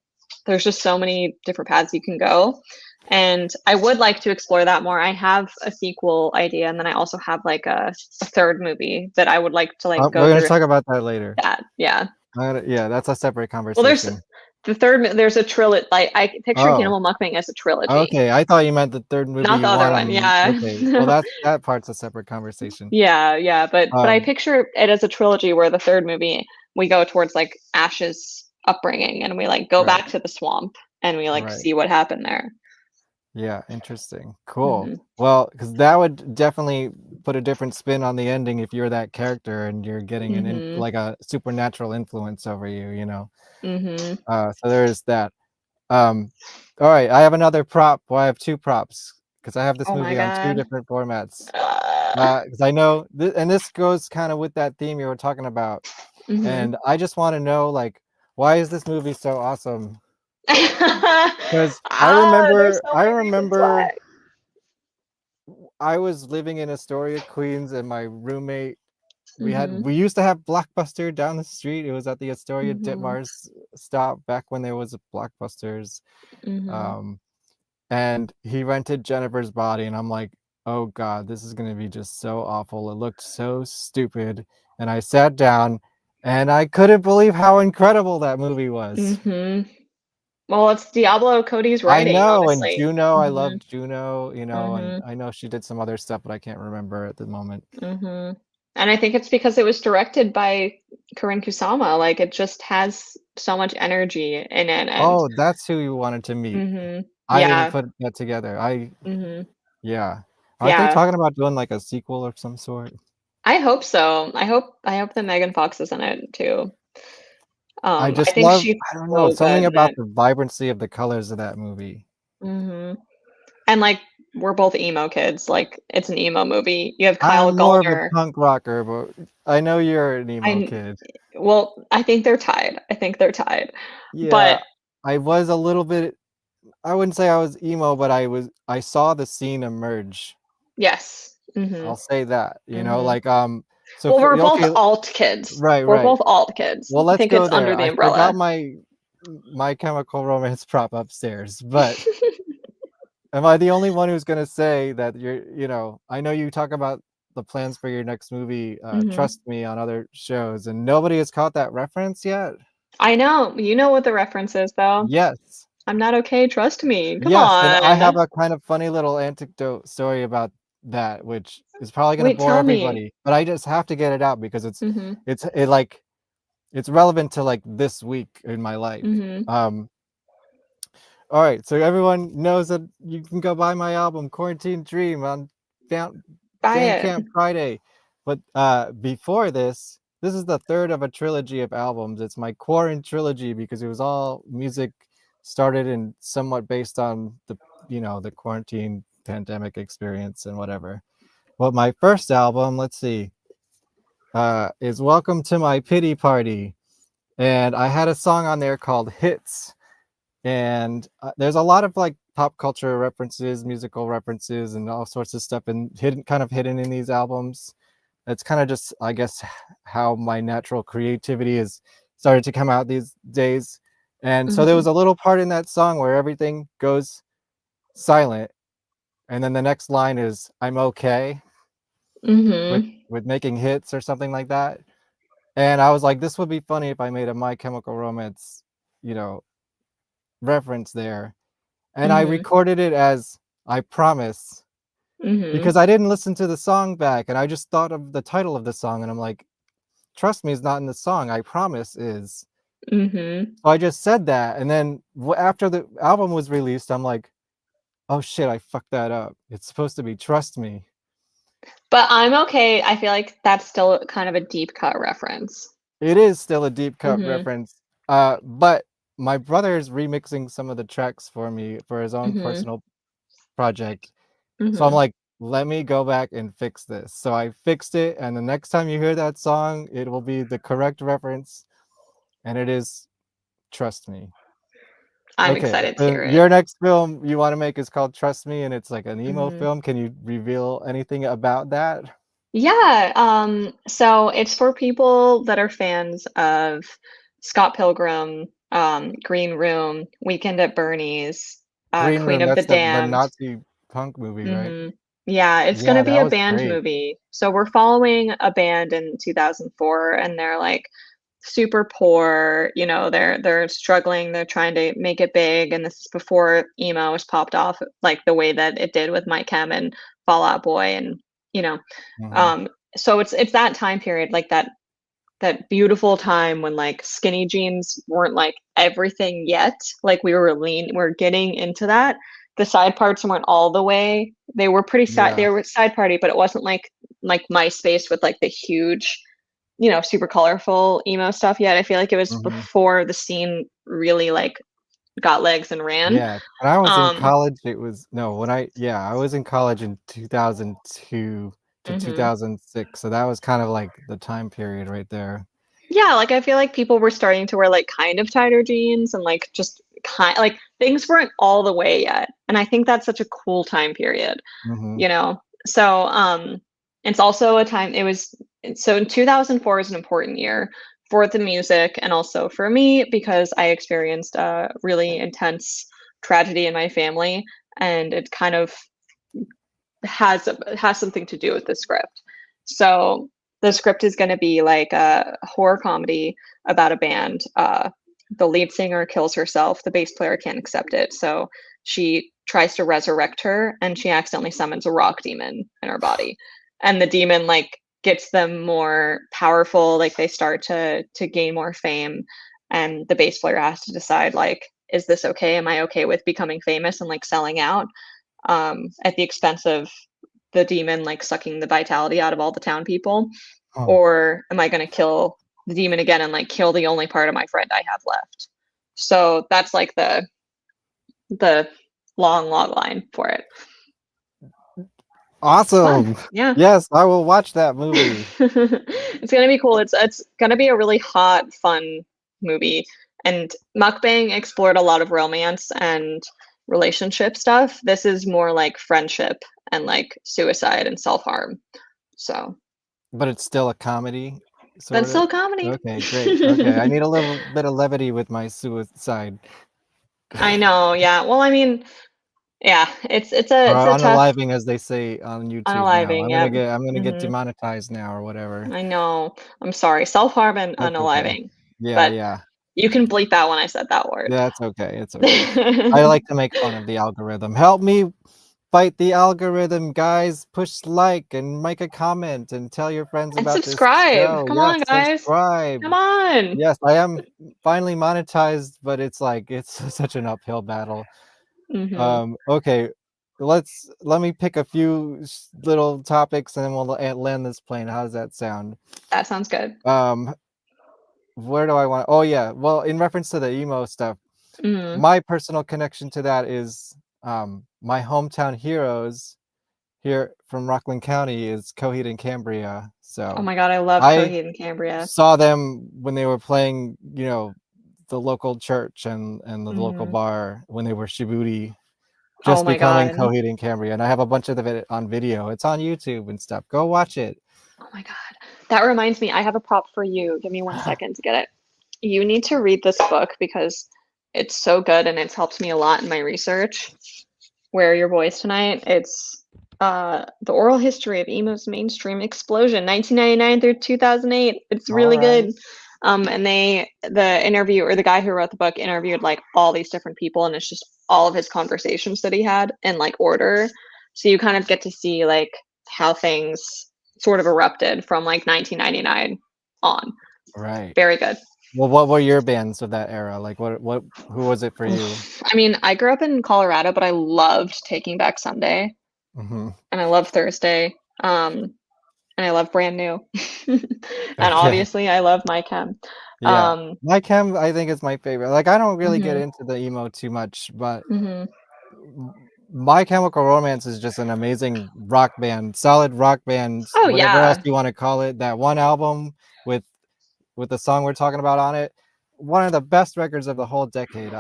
there's just so many different paths you can go. And I would like to explore that more. I have a sequel idea, and then I also have like a third movie that I would like to like go We're gonna through talk about that later. that. Yeah. Yeah, that's a separate Well, there's conversation. the third. There's a trilogy. Like I picture Oh. Cannibal Mukbang as a trilogy. Okay, I thought you meant the third movie Not you the other want one. on. Yeah. Okay, well that part's a separate conversation. Yeah. But I Um, picture it as a trilogy where the third movie we go towards like Ash's upbringing, and we like go Right. back to the swamp, and we like Right. see what happened there. Yeah, interesting. Cool. Mhm. Well, because that would definitely put a different spin on the ending if you're that character and you're getting Mhm. like a supernatural influence over you, you know. Mhm. So there's that. All right, I have another prop. Well, I have two props because I have this Oh my movie on two god. different formats. Because I know, and this goes kind of with that theme you were talking about. Mhm. And I just want to know, like, why is this movie so awesome? Because I There's remember, so many reasons why. I was living in Astoria, Queens, and my roommate, Mhm. we used to have Blockbuster down the street. It was at the Astoria Mhm. Ditmars stop back when there was a Blockbusters. Mhm. And he rented Jennifer's Body, and I'm like, oh god, this is gonna be just so awful. It looked so stupid. And I sat down and I couldn't believe how incredible that movie was. Mhm. Well, it's Diablo Cody's I writing, know, and honestly. Juno, I Mhm. loved Juno, you know, and Mhm. I know she did some other stuff, but I can't remember at the moment. Mhm. And I think it's because it was directed by Karin Kusama. Like it just has so much energy in it, and Oh, that's who you wanted to meet. I didn't yeah. put that together. Mhm. Yeah. Aren't they Yeah. talking about doing like a sequel of some sort? I hope so. I hope that Megan Fox is in it too. I I just think love, she's I don't know, so something good in about it. the vibrancy of the colors of that movie. Mhm. And like we're both emo kids. Like it's an emo movie. You have Kyle I'm more of a Gallner. punk rocker, but I know you're an emo I kid. well, I think they're tied. I think they're tied. Yeah, But I was a little bit, I wouldn't say I was emo, but I saw the scene emerge. yes. I'll Mhm. say that, you know, Mhm. like so Well, for we're both okay, alt kids. We're right. both alt kids. Well, I let's think go it's there. under the I forgot umbrella. my Chemical Romance prop upstairs, but am I the only one who's gonna say that you know, I know you talk about the plans for your next movie, Mhm. Trust Me on other shows, and nobody has caught that reference yet? I know. You know what the reference is though. Yes. I'm not okay, trust me. Come Yes, and I have on. a kind of funny little anecdote story about that, which is probably gonna Wait, bore tell me. everybody, but I just have to get it out because Mhm. like it's relevant to like this week in my life. Mhm. All right, so everyone knows that you can go buy my album Quarantine Dream on Buy it. Bandcamp Friday. But before this is the third of a trilogy of albums. It's my Quarantine trilogy because it was all music started and somewhat based on the the quarantine pandemic experience and whatever. But my first album, let's see, is Welcome to My Pity Party. And I had a song on there called Hits. And there's a lot of like pop culture references, musical references, and all sorts of stuff and hidden in these albums. It's kind of just, I guess, how my natural creativity has started to come out these days. And so there was Mhm. a little part in that song where everything goes silent, and then the next line is "I'm okay" Mhm. with making hits or something like that. And I was like, this would be funny if I made a My Chemical Romance, you know, reference there. And I Mhm. recorded it as "I Promise" Mhm. because I didn't listen to the song back, and I just thought of the title of the song, and I'm like, "Trust Me is not in the song. I Promise is." Mhm. So I just said that, and then after the album was released, I'm like, "Oh shit, I fucked that up. It's supposed to be Trust Me." But I'm okay. I feel like that's still kind of a deep cut reference. It is still a deep cut Mhm. reference, but my brother is remixing some of the tracks for me for his own Mhm. personal project. So I'm Mhm. like, let me go back and fix this. So I fixed it, and the next time you hear that song, it will be the correct reference, and it is Trust Me. I'm Okay, excited to so hear it. your next film you want to make is called Trust Me, and it's like an emo Mhm. film. Can you reveal anything about that? Yeah, so it's for people that are fans of Scott Pilgrim, Green Room, Weekend at Bernie's, Green Queen Room, of the that's the Damned. Nazi punk movie, right? Yeah, it's Yeah, gonna be that a was band great. movie. So we're following a band in 2004, and they're like super poor. You know, they're struggling. They're trying to make it big, and this is before emo was popped off like the way that it did with My Chem and Fall Out Boy, and you know, Mhm. um, so it's that time period, like that beautiful time when like skinny jeans weren't like everything yet. Like we're getting into that. The side parts weren't all the way. They were pretty side. Yeah. They were side party, but it wasn't like MySpace with like the huge, super colorful emo stuff yet. I feel like it was Mhm. before the scene really like got legs and ran. Yeah, when I was in Um, college, it was no, I was in college in 2002 to mhm. 2006, so that was kind of like the time period right there. Yeah, like I feel like people were starting to wear like kind of tighter jeans and like just like things weren't all the way yet. And I think that's such a cool time period, Mhm. you know. So it's also a time so in 2004 is an important year for the music and also for me because I experienced a really intense tragedy in my family and it kind of has something to do with the script. So the script is going to be like a horror comedy about a band. The lead singer kills herself. The bass player can't accept it, so she tries to resurrect her, and she accidentally summons a rock demon in her body. And the demon like gets them more powerful. Like they start to gain more fame, and the bass player has to decide like, is this okay? Am I okay with becoming famous and like selling out? At the expense of the demon like sucking the vitality out of all the town people, Oh. or am I going to kill the demon again and like kill the only part of my friend I have left? So that's like the long log line for it. Awesome. Yeah. Yes, I will watch that movie. It's gonna be cool. It's gonna be a really hot, fun movie. And Mukbang explored a lot of romance and relationship stuff. This is more like friendship and like suicide and self-harm. So But it's still a comedy, but it's sort still of? a comedy. Okay, great. Okay, I need a little bit of levity with my suicide. I know, yeah. Well, I mean, yeah, it's Or it's a tough unaliving, as they say on YouTube now. unaliving, yep. I'm gonna get Mhm. demonetized now or whatever. I know. I'm sorry. Self-harm and That's okay. unaliving. Yeah, But yeah. you can bleep out when I said that word. Yeah, it's okay. It's okay. I like to make fun of the algorithm. Help me fight the algorithm, guys. Push like and make a comment and tell your friends And about this subscribe. show. Come Yes, on, guys. subscribe. Come on. Yes, I am finally monetized, but it's like it's such an uphill battle. Mhm. Okay, let me pick a few little topics and then we'll land this plane. How does that sound? That sounds good. Where do I want? Oh yeah, well, in reference to the emo stuff, Mhm. my personal connection to that is my hometown heroes here from Rockland County is Coheed and Cambria. Oh So my god, I love I Coheed and Cambria. saw them when they were playing, the local church and the local Mhm. bar when they were Shibuti, Oh just my becoming god. Coheed and Cambria, and I have a bunch of it on video. It's on YouTube and stuff. Go watch it. Oh my god. That reminds me, I have a prop for you. Give me 1 second to get it. You need to read this book because it's so good and it's helped me a lot in my research. Where Are Your Boys Tonight? It's The Oral History of Emo's Mainstream Explosion, 1999 through 2008. It's All really right. good. And the guy who wrote the book interviewed like all these different people, and it's just all of his conversations that he had in like order. So you kind of get to see like how things sort of erupted from like 1999 on. Right. Very good. Well, what were your bands of that era? Like, who was it for you? I mean, I grew up in Colorado, but I loved Taking Back Sunday, Mm-hmm. and I love Thursday, and I love Brand New, and Okay. obviously I love My Chem. Yeah, My Chem, I think is my favorite. Like, I don't really get Mhm. into the emo too much, but Mhm. My Chemical Romance is just an amazing rock band, solid rock band, Oh whatever else yeah. you want to call it. That one album with the song we're talking about on it, one of the best records of the whole decade.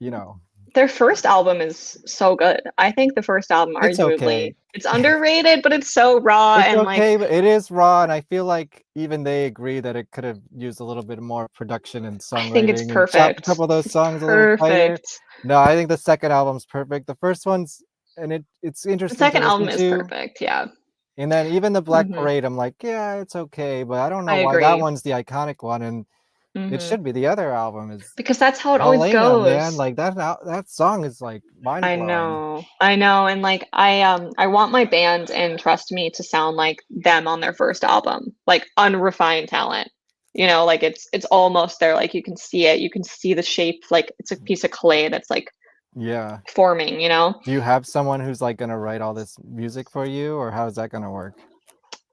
you know, Their first album is so good. I think the first album, it's arguably, okay. it's underrated, but it's so raw It's and like okay, but it is raw, and I feel like even they agree that it could have used a little bit more production and I think it's songwriting and chop a perfect. couple of those songs a little tighter. Perfect. No, I think the second album's perfect. The first one's and it's The interesting to second album listen is to. perfect. Yeah. And then even the Black Mhm. Parade, I'm like, yeah, it's okay, but I don't I know why that agree. one's the iconic one, and it Mhm. should be the other album is Because that's how it always Helena, man. goes. Like that song is like mind blowing. I know, and like I want my band and Trust Me to sound like them on their first album, like unrefined talent. You know, like it's almost there, like you can see it, you can see the shape, like it's a piece of clay that's like Yeah. forming, you know? Do you have someone who's like gonna write all this music for you, or how's that gonna work?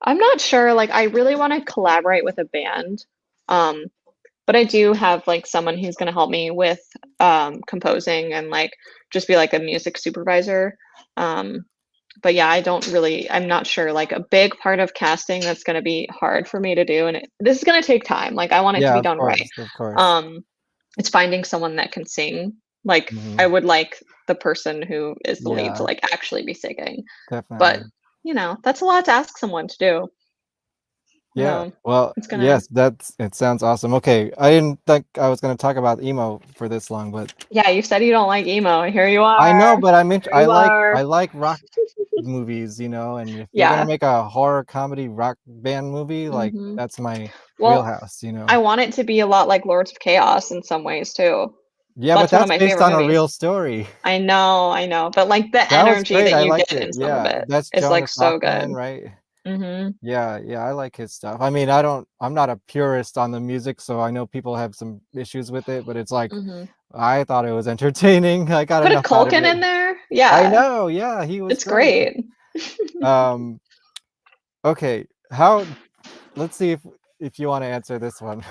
I'm not sure, like I really want to collaborate with a band. Um, but I do have like someone who's going to help me with composing and like just be like a music supervisor. But yeah, I'm not sure, like a big part of casting that's going to be hard for me to do, and this is going to take time. Like I want it to Yeah, be done right. of course. It's finding someone that can sing. Like Mhm. I would like the person who is the lead to Yeah. like actually be singing. Definitely. But you know, that's a lot to ask someone to do. Yeah. So Well, it's gonna yes, it sounds awesome. Okay, I didn't think I was gonna talk about emo for this long, but Yeah, you said you don't like emo. Here you are. I know, but Here you are. I like rock movies, you know, and if you're gonna Yeah. make a horror comedy rock band movie, like Mhm. that's my Well, wheelhouse, you know. I want it to be a lot like Lords of Chaos in some ways too. Yeah, but That's one of that's my based favorite on a movies. real story. I know, but like the That was energy great. that I you liked get it. in some of Yeah, it that's is like Jonas so Stockman, good. right? Mhm. Yeah, yeah, I like his stuff. I mean, I'm not a purist on the music, so I know people have some issues with it, but it's like Mhm. I thought it was entertaining. I got Put a enough out of Culkin it. in there? I Yeah. know, yeah, he was It's great. great. Um, okay, let's see if you want to answer this one.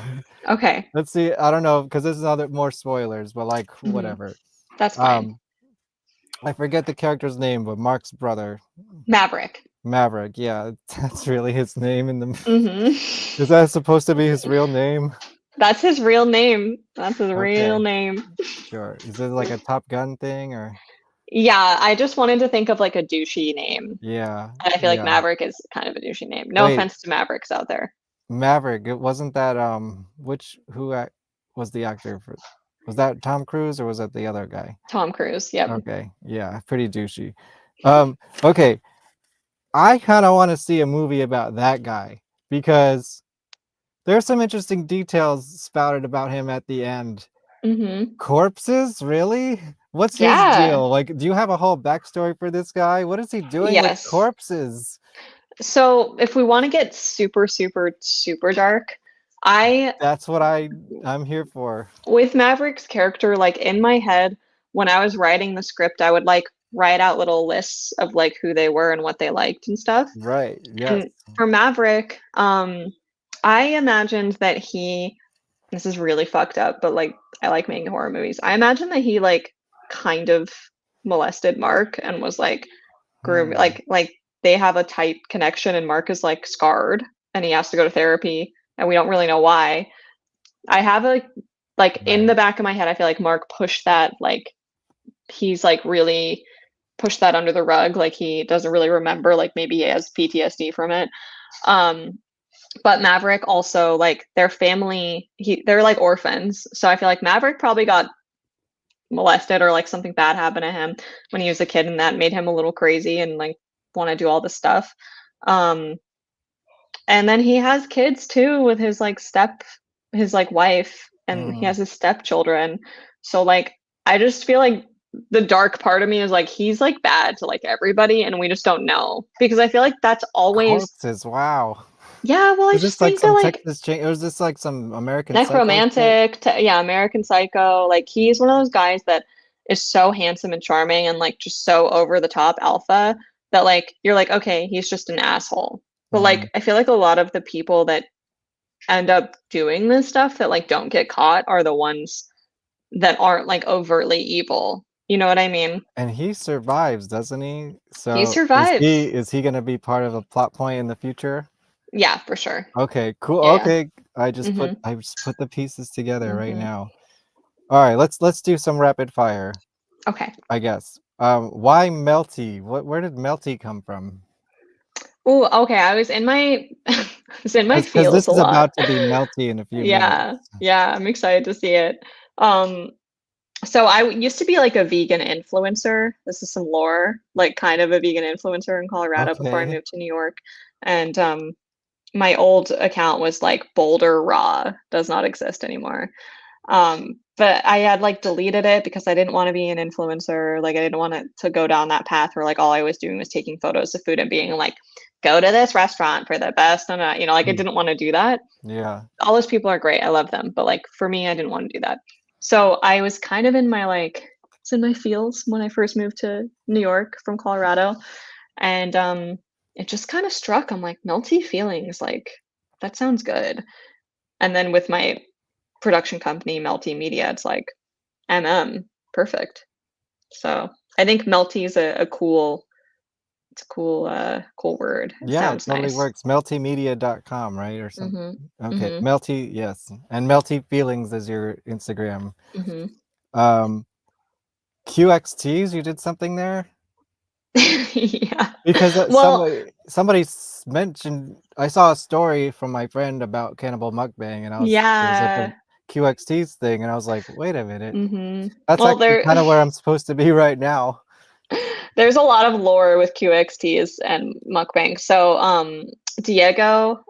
Okay. Let's see. I don't know because this is other more spoilers, but like Mhm. whatever. That's fine. I forget the character's name, but Mark's brother. Maverick. Maverick, yeah, that's really his name in the Mhm. Is that supposed to be his real name? That's his real name. That's his real Okay, name. sure. Is it like a Top Gun thing or? Yeah, I just wanted to think of like a douchey name. Yeah, And I feel like yeah. Maverick is kind of a douchey name. No Wait, offense to Mavericks out there. Maverick, it wasn't that was the actor for was that Tom Cruise or was that the other guy? Tom Cruise, yep. Okay, yeah, pretty douchey. Okay. I kind of want to see a movie about that guy because there's some interesting details spouted about him at the end. Mhm. Corpses? Really? What's his Yeah. deal? Like, do you have a whole backstory for this guy? What is he doing with Yes. corpses? So if we want to get super, super, super dark, That's what I'm here for. with Maverick's character, like in my head, when I was writing the script, I would like write out little lists of like who they were and what they liked and stuff. Right. Yes. And for Maverick, I imagined that this is really fucked up, but like I like making horror movies. I imagine that he like kind of molested Mark and was like groom like they have a tight connection and Mark is like scarred and he has to go to therapy and we don't really know why. I have like in the back of my head, I feel like Mark pushed that, like he's like really pushed that under the rug, like he doesn't really remember, like maybe he has PTSD from it. But Maverick also, like their family, they're like orphans, so I feel like Maverick probably got molested or like something bad happened to him when he was a kid and that made him a little crazy and like want to do all this stuff. And then he has kids too with his like his like wife, and he has his stepchildren. So like I just feel like the dark part of me is like he's like bad to like everybody and we just don't know, because I feel like that's always Corpses. Wow. Yeah, well, I Is just this like think some that like Texas chain, or is this like some American Psycho shit? necromantic, yeah, American Psycho. Like he's one of those guys that is so handsome and charming and like just so over the top alpha that like you're like, okay, he's just an asshole. But like I feel like a lot of the people that end up doing this stuff that like don't get caught are the ones that aren't like overtly evil. You know what I mean? And he survives, doesn't he? So He survives. is he gonna be part of a plot point in the future? Yeah, for sure. Okay, cool. Yeah. Okay. I just put Mhm. the pieces together right Mhm. now. All right, let's do some rapid fire. Okay. I guess. Why Melty? Where did Melty come from? Ooh, okay. I was in my I was in my Because feels this a is lot. about to be Melty in a few minutes. Yeah. Yeah, I'm excited to see it. Um, so I used to be like a vegan influencer. This is some lore, like kind of a vegan influencer in Colorado before I Okay. moved to New York. And my old account was like Boulder Raw, does not exist anymore. But I had like deleted it because I didn't want to be an influencer. Like I didn't want it to go down that path where like all I was doing was taking photos of food and being like, go to this restaurant for the best. And like I didn't want to do that. Yeah. All those people are great. I love them. But like for me, I didn't want to do that. So I was kind of in my it's in my feels when I first moved to New York from Colorado. And it just kind of struck. I'm like, melty feelings, like that sounds good. And then with my production company, Melty Media, it's like perfect. So I think melty is a cool cool word. It Yeah, it sounds totally nice. works. Meltymedia.com, right? Or something. Mhm. Okay. Mhm. Melty, yes. And Melty Feelings is your Instagram. Mhm. QXTs, you did something there? Yeah. Because Well, somebody mentioned, I saw a story from my friend about Cannibal Mukbang, and it was like a yeah. QXTs thing, and I was like, wait a minute. Mhm. That's Well, actually kind of where I'm supposed to be right now. there's a lot of lore with QXTs and mukbang. So, Diego,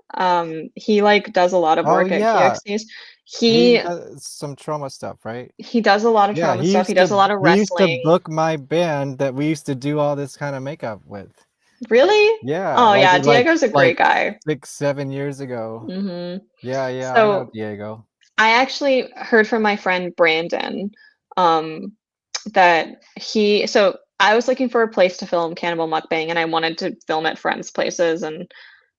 he like does a lot of Oh work at yeah, QXTs. he He does some trauma stuff, right? he does a lot of Yeah, trauma stuff. He does a lot of he used to wrestling. book my band that we used to do all this kind of makeup with. Really? Yeah, Oh yeah, Diego's a like great guy. 6-7 years ago. Mhm. Yeah, I know So Diego. I actually heard from my friend Brandon, um, that so I was looking for a place to film Cannibal Mukbang, and I wanted to film at friends' places, and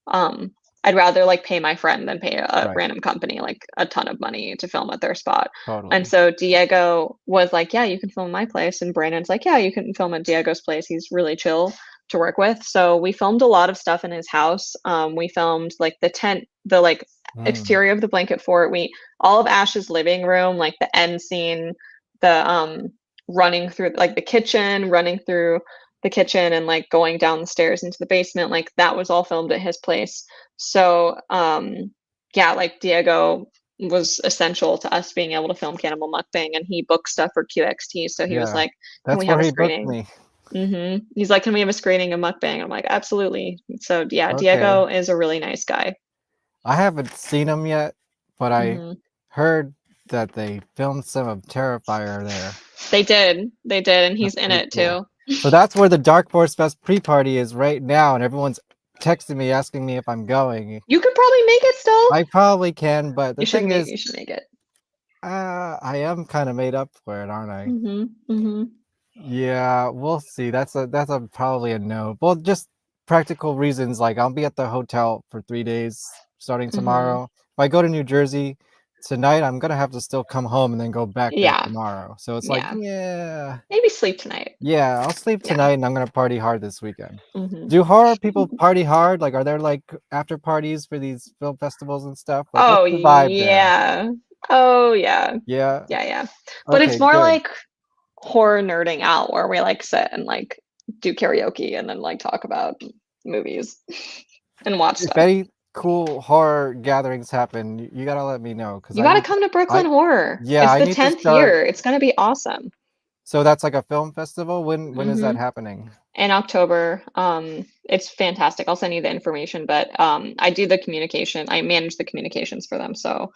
um, I'd rather like pay my friend than pay a Right. random company like a ton of money to film at their spot. And Totally. so Diego was like, "Yeah, you can film at my place," and Brandon's like, "Yeah, you can film at Diego's place. He's really chill to work with." So we filmed a lot of stuff in his house. We filmed like the tent, the like Mm. exterior of the blanket fort. We all of Ash's living room, like the end scene, the running through like the kitchen, running through the kitchen and like going down the stairs into the basement, like that was all filmed at his place. So yeah, like Diego was essential to us being able to film Cannibal Mukbang, and he booked stuff for QXT. So he was Yeah, like, "Can we that's have where a he booked screening?" me. He's like, "Can we have a screening of Mukbang?" I'm like, "Absolutely." So yeah, Okay. Diego is a really nice guy. I haven't seen him yet, but I Mhm. heard that they filmed some of Terrifier there. They did, and he's That's in pretty it cool. too. So that's where the Dark Force Fest pre-party is right now, and everyone's texting me asking me if I'm going. You could probably make it still. I probably can, but the You should thing is, make it. I am kind of made up for it, aren't I? Mhm. Mhm. Yeah, we'll see. That's a probably a no. Well, just practical reasons. Like I'll be at the hotel for 3 days starting Mhm. tomorrow. If I go to New Jersey tonight, I'm gonna have to still come home and then go back there Yeah. tomorrow. So it's like, Yeah. yeah, Maybe sleep tonight. yeah, I'll sleep Yeah. tonight and I'm gonna party hard this weekend. Mhm. Do horror people party hard? Like, are there like after parties for these film festivals and stuff? Like, what's Oh the vibe there? yeah. Oh yeah. Yeah. Yeah, yeah. But Okay, it's more good. like horror nerding out where we like sit and like do karaoke and then like talk about movies and watch If stuff. any cool horror gatherings happen, you gotta let me know because You got to come to Brooklyn Horror. yeah, It's I the need to 10th start. year. It's going to be awesome. So that's like a film festival. When is that Mhm. happening? In October. It's fantastic. I'll send you the information, but I do the communication. I manage the communications for them, so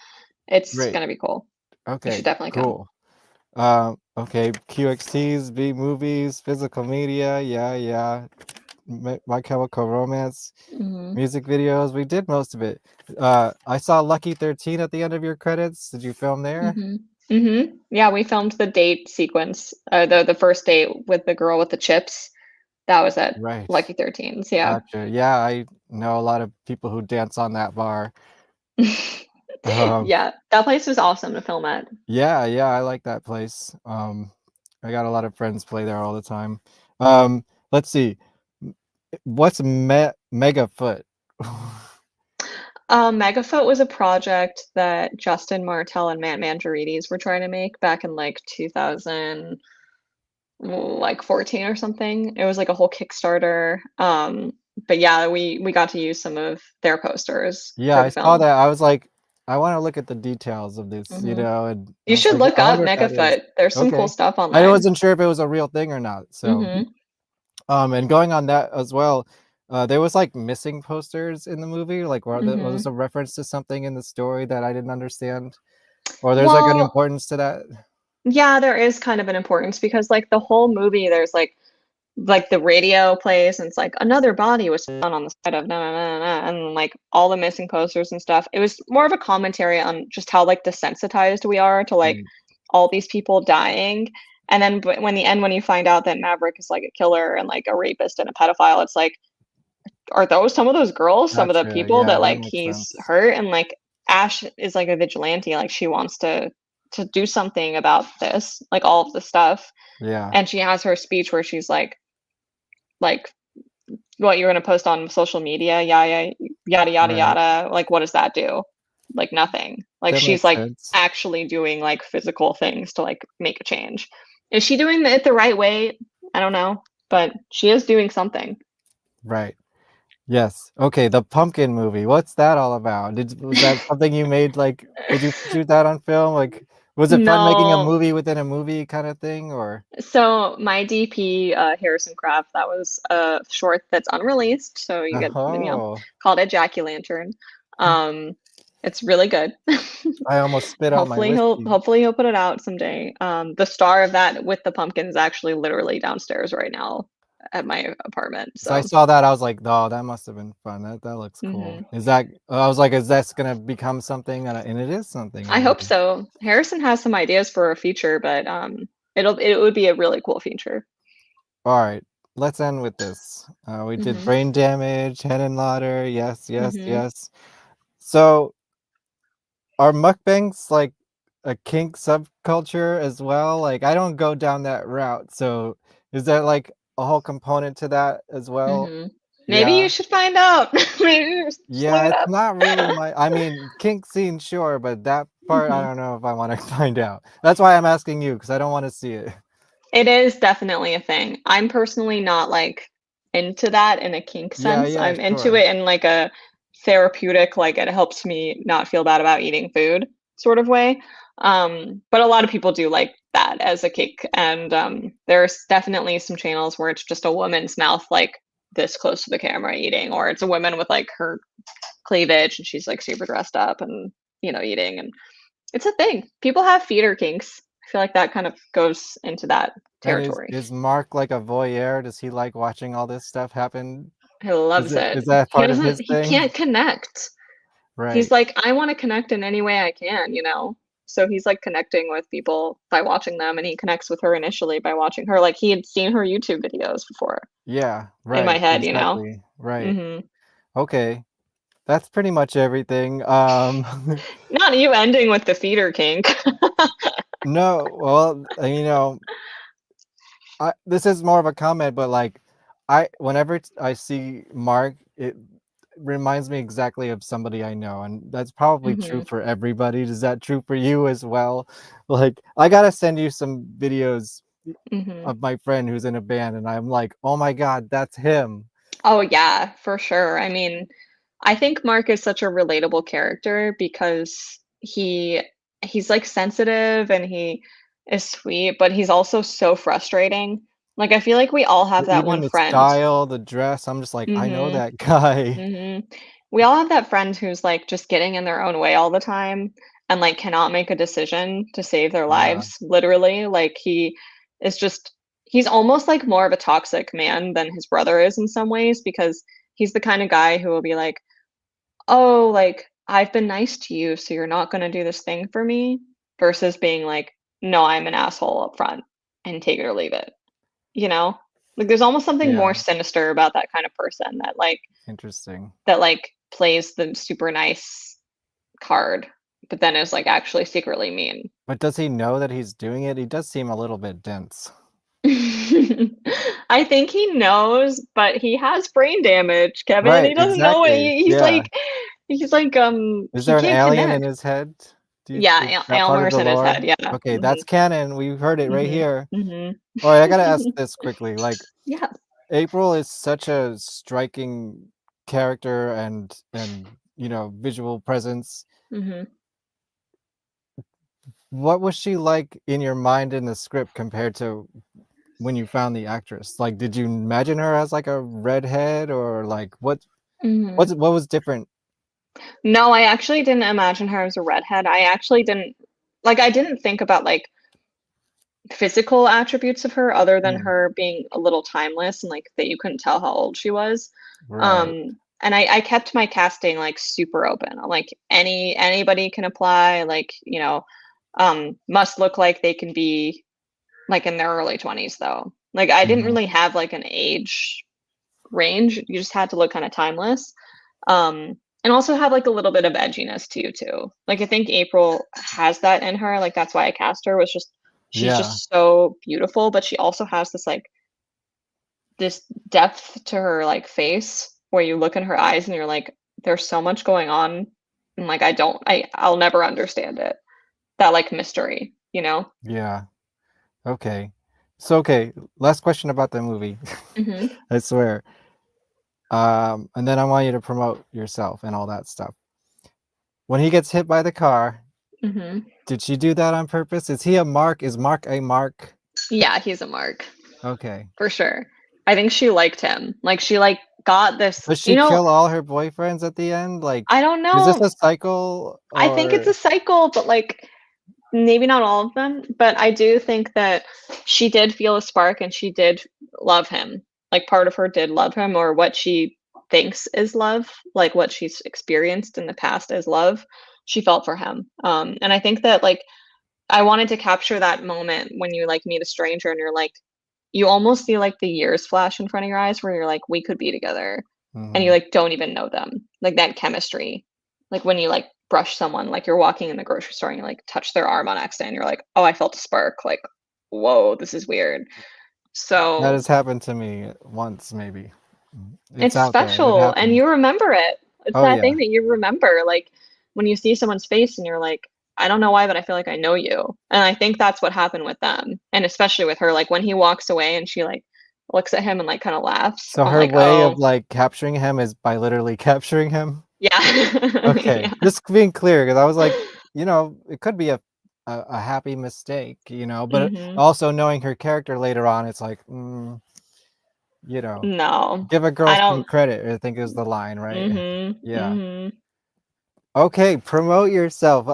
it's Great. going to be cool. You should Okay, definitely come. cool. Okay, QXTs, B movies, physical media, yeah. My Chemical Romance, Mhm. music videos. We did most of it. I saw Lucky 13 at the end of your credits. Did you film there? Mhm. Mhm. Yeah, we filmed the date sequence. The first date with the girl with the chips. That was at Right. Lucky 13's. Yeah. Gotcha. Yeah, I know a lot of people who dance on that bar. Yeah, that place was awesome to film at. Yeah, I like that place. I got a lot of friends play there all the time. Let's see. What's Megafoot? Megafoot was a project that Justin Martell and Matt Mangiarides were trying to make back in like 2014 or something. It was like a whole Kickstarter. But yeah, we got to use some of their posters Yeah, for I the saw film. that. I was like, I want to look at the details of this, you know, and I You was should like, look I up wonder if that is Megafoot. There's some cool okay. stuff I online. wasn't sure if it was a real thing or not. So, and going on that as well, there was like missing posters in the movie. Like, was a reference to something in the story that I didn't understand, or there's like an Well, importance to that. yeah, there is kind of an importance because like the whole movie, there's like the radio plays and it's like another body was found on the side of and like all the missing posters and stuff. It was more of a commentary on just how like desensitized we are to like all these people dying. And then when you find out that Maverick is like a killer and like a rapist and a pedophile, it's like, are those some of those girls, some of the Gotcha. people Yeah, that that like makes he's sense. hurt? And like Ash is like a vigilante, like she wants to do something about this, like all of the stuff. Yeah. And she has her speech where she's like what you're going to post on social media, yada yada Right. yada, like what does that do? Like nothing. Like That she's makes like sense. actually doing like physical things to like make a change. Is she doing it the right way? I don't know, but she is doing something. Right. Yes. Okay, the pumpkin movie. What's that all about? Was that something you made? Like, did you shoot that on film? Like, was it fun making a No. movie within a movie kind of thing, or? So my DP, Harrison Craft, that was a short that's unreleased. So you get, Oh, called it Jack-o'-lantern. It's really good. I almost spit out my whiskey. Hopefully he'll put it out someday. The star of that with the pumpkin is actually literally downstairs right now at my apartment. So I So saw that. I was like, oh, that must have been fun. That looks cool. Is that? I was like, is that gonna become something? And it is something. I hope so. Harrison has some ideas for a feature, but it would be a really cool feature. All right, let's end with this. We did brain damage, Henenlotter. Yes, yes, yes. So, are mukbangs like a kink subculture as well? Like, I don't go down that route. So, is there like a whole component to that as well? Maybe Yeah. you should find out. Maybe just Yeah, look it it's up. not really my. I mean, kink scene, sure, but that part, I don't know if I want to find out. That's why I'm asking you because I don't want to see it. It is definitely a thing. I'm personally not like into that in a kink Yeah, sense. yeah, I'm into sure. it in like a therapeutic, like it helps me not feel bad about eating food sort of way. But a lot of people do like that as a kink. And there's definitely some channels where it's just a woman's mouth like this close to the camera eating, or it's a woman with like her cleavage and she's like super dressed up and eating, and it's a thing. People have feeder kinks. I feel like that kind of goes into that And territory. is Mark like a voyeur? Does he like watching all this stuff happen? He loves it. Is that part of his He thing? can't connect. Right. He's like, I want to connect in any way I can, So he's like connecting with people by watching them, and he connects with her initially by watching her. Like he had seen her YouTube videos before. Yeah, right. In my head, exactly. Right. Mhm. Okay. That's pretty much everything. Not you ending with the feeder kink. No, well, this is more of a comment, but like, whenever I see Mark, it reminds me exactly of somebody I know, and that's probably true for everybody. Is that true for you as well? Like, I gotta send you some videos of my friend who's in a band, and I'm like, oh my god, that's him. Oh yeah, for sure. I mean, I think Mark is such a relatable character because he's like sensitive and he is sweet, but he's also so frustrating. Like I feel like we all have that Even one the friend. style, the dress, I'm just like, I know that guy. We all have that friend who's like just getting in their own way all the time and like cannot make a decision to save their lives, literally. Like he's almost like more of a toxic man than his brother is in some ways, because he's the kind of guy who will be like, oh, like I've been nice to you, so you're not going to do this thing for me, versus being like, no, I'm an asshole up front and take it or leave it. Like there's almost something more sinister about that kind of person that like interesting, that like plays the super nice card, but then is like actually secretly mean. But does he know that he's doing it? He does seem a little bit dense. I think he knows, but he has brain damage, Kevin. Right, he doesn't know what exactly. he's like. He's like Is he there an can't alien connect. in his head? Yeah, Is that part of Aylmer's the in his lore? head. Yeah. Okay, that's canon. We heard it right here. Mhm. All right, I gotta ask this quickly. Like, Yeah. April is such a striking character and visual presence. Mhm. What was she like in your mind in the script compared to when you found the actress? Like, did you imagine her as like a redhead, or like what Mhm. was different? No, I actually didn't imagine her as a redhead. I actually didn't I didn't think about like physical attributes of her other than her being a little timeless and like that you couldn't tell how old she was. Right. And I kept my casting like super open. I'm like anybody can apply, like, must look like they can be like in their early 20s though. Like I didn't Mhm. really have like an age range. You just had to look kind of timeless. And also have like a little bit of edginess to you too. Like I think April has that in her. Like that's why I cast her, was just she's Yeah. just so beautiful, but she also has this depth to her like face where you look in her eyes and you're like, there's so much going on. And like I'll never understand it. That like mystery, you know? Yeah. Okay. So okay, last question about the movie. Hmm. I swear. And then I want you to promote yourself and all that stuff. When he gets hit by the car, Hmm. did she do that on purpose? Is he a mark? Is Mark a mark? Yeah, he's a mark. Okay. For sure. I think she liked him. Like she like got this, Does she kill all her boyfriends at the end? Like, I don't is this know. a cycle I think it's a or? cycle, but like maybe not all of them. But I do think that she did feel a spark and she did love him. Like part of her did love him, or what she thinks is love, like what she's experienced in the past as love. She felt for him. And I think that like I wanted to capture that moment when you like meet a stranger and you're like, you almost see like the years flash in front of your eyes where you're like, we could be together. And you Mhm. like don't even know them. Like that chemistry. Like when you like brush someone, like you're walking in the grocery store and you like touch their arm on accident, and you're like, oh, I felt a spark. Like, whoa, this is weird. That So has happened to me once, maybe. It's it's out there. It special and happens. you remember it. It's Oh that yeah. thing that you remember. Like when you see someone's face and you're like, I don't know why, but I feel like I know you. And I think that's what happened with them. And especially with her, like when he walks away and she like looks at him and like kind of laughs. So I'm her like, way of oh, like capturing him is by literally capturing him? yeah. Okay. Yeah. Just being clear, because I was like, it could be a happy mistake, but Hmm. also knowing her character later on, it's like, No, give a girl I some don't. credit, I think is the line, right? Hmm. Yeah. Hmm. Okay, promote yourself.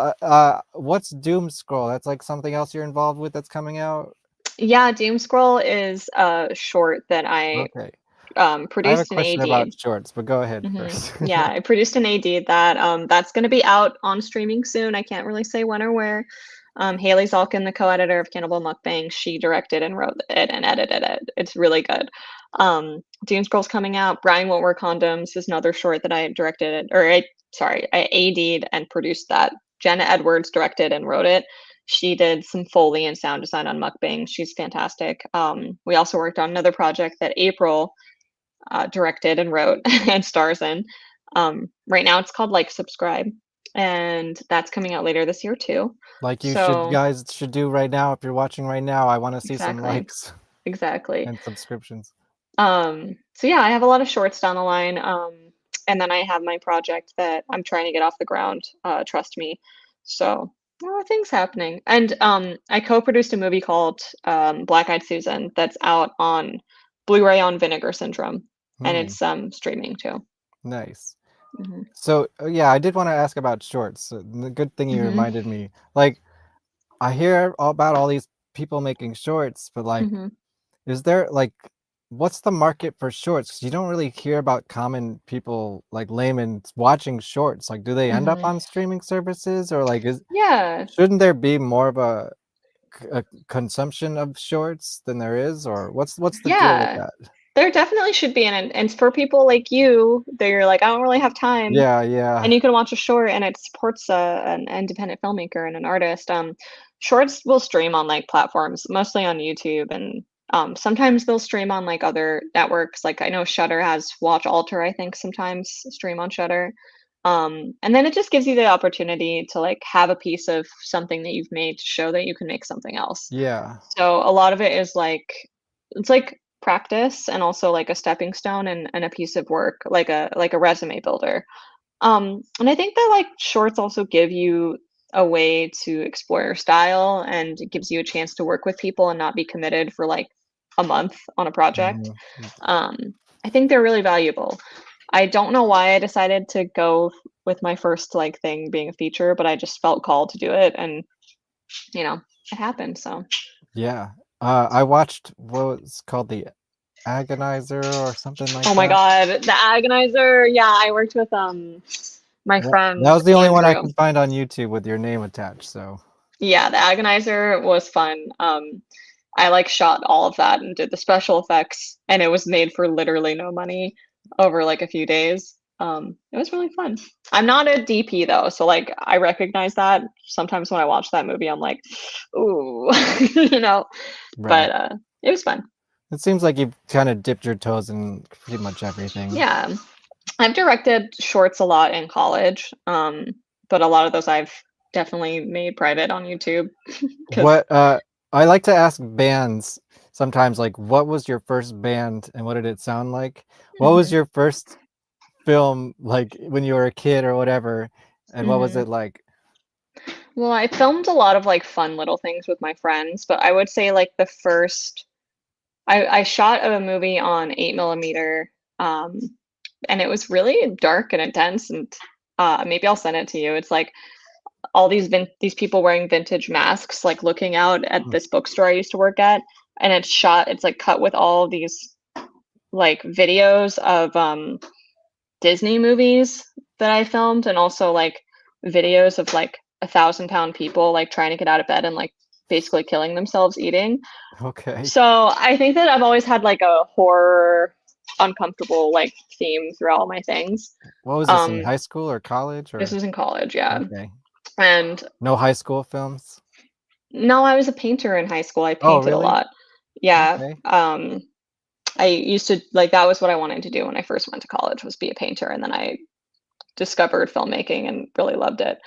What's Doom Scroll? That's like something else you're involved with that's coming out? Yeah, Doom Scroll is a short that I Okay. I have a produced and question about AD'd. shorts, but go ahead Hmm. first. Yeah, I produced an AD that's going to be out on streaming soon. I can't really say when or where. Haley Zalkin, the co-editor of Cannibal Mukbang, she directed and wrote it and edited it. It's really good. Doom Scroll's coming out. Brian Won't Wear Condoms is another short that I directed, I AD'd and produced that. Jenna Edwards directed and wrote it. She did some Foley and sound design on Mukbang. She's fantastic. We also worked on another project that April directed and wrote and stars in. Right now it's called Like Subscribe, and that's coming out later this year too. Like So guys should do right now. If you're watching right now, I want to see some exactly, likes exactly. and subscriptions. So yeah, I have a lot of shorts down the line. And then I have my project that I'm trying to get off the ground. Trust me. So a lot of things happening. And I co-produced a movie called Black Eyed Susan that's out on Blu-ray on Vinegar Syndrome, and it's streaming too. Nice. Hmm. So yeah, I did want to ask about shorts. The good thing you Hmm. reminded me. Like, I hear all about all these people making shorts, but like, Hmm. is there like, what's the market for shorts? 'Cause you don't really hear about common people like laymen watching shorts. Like, do they end up Hmm. on streaming services, or like, Yeah, shouldn't there be more of a consumption of shorts than there is, or what's the deal with yeah. that? There definitely should be, and for people like you, they're like, I don't really have time, Yeah, and yeah. you can watch a short, and it supports an independent filmmaker and an artist. Shorts will stream on like platforms, mostly on YouTube, and sometimes they'll stream on like other networks. Like I know Shudder has Watch Alter, I think sometimes stream on Shudder. And then it just gives you the opportunity to like have a piece of something that you've made to show that you can make something else. Yeah. So a lot of it is like it's like practice and also like a stepping stone and a piece of work, like a resume builder. And I think that like shorts also give you a way to explore your style, and it gives you a chance to work with people and not be committed for like a month on a project. I think they're really valuable. I don't know why I decided to go with my first like thing being a feature, but I just felt called to do it, and you know, it happened. So Yeah. I watched what was called the Agonizer or something like oh that. my god, the Agonizer. Yeah, I worked with my friend That was the only one I Andrew. could find on YouTube with your name attached. So Yeah, the Agonizer was fun. I like shot all of that and did the special effects, and it was made for literally no money over like a few days. It was really fun. I'm not a DP though, so like I recognize that. Sometimes when I watch that movie, I'm like, ooh, you know. Right. But it was fun. It seems like you've kind of dipped your toes in pretty much everything. Yeah, I've directed shorts a lot in college, but a lot of those I've definitely made private on YouTube. 'Cause- What I like to ask bands sometimes, like, what was your first band and what did it sound like? What was your first film, like when you were a kid or whatever, and what was it like? Well, I filmed a lot of like fun little things with my friends, but I would say like the first I shot a movie on 8mm, and it was really dark and intense, and maybe I'll send it to you. It's like all these people wearing vintage masks, like looking out at this bookstore I used to work at, and it's like cut with all of these like videos of Disney movies that I filmed, and also like videos of like 1,000-pound people like trying to get out of bed and like basically killing themselves eating. Okay. So I think that I've always had like a horror, uncomfortable like theme through all my things. What was this, in high school or college? Or This was in college, yeah. okay. And No high school films? no, I was a painter in high school. I Oh, painted a really? lot. Yeah. Okay. I used to like that was what I wanted to do when I first went to college, was be a painter, and then I discovered filmmaking and really loved it.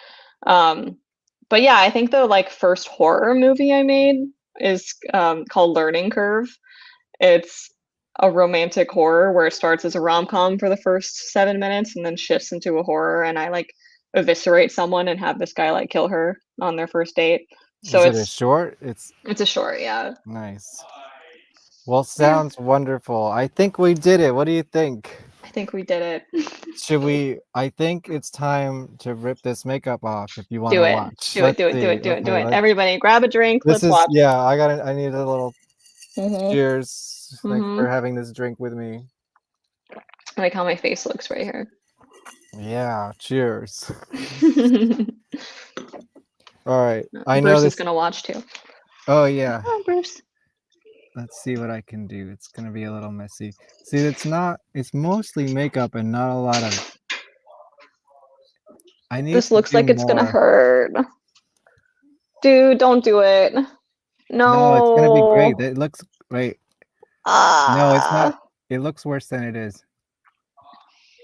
But yeah, I think the like first horror movie I made is called Learning Curve. It's a romantic horror where it starts as a rom-com for the first 7 minutes and then shifts into a horror, and I like eviscerate someone and have this guy like kill her on their first date. So Is it a short? it's a short, yeah. Nice. Well, sounds wonderful. I think we did it. What do you think? I think we did it. Should we? I think it's time to rip this makeup off if you want Do to it. watch. Do it. Do it. Do it. Do it. Do it. Everybody, grab a drink. This Let's is watch. yeah. I need a little Mhm. cheers. Thanks for Mhm. having this drink with me. I like how my face looks right here. Yeah. Cheers. All right. I know Bruce this is gonna watch too. Oh yeah. Oh, Bruce. Let's see what I can do. It's gonna be a little messy. See, it's mostly makeup and not a lot of. I need This to looks do like it's gonna more. hurt. Dude, don't do it. No. No, it's gonna be great. It looks great. No, it's not. Ah. It looks worse than it is.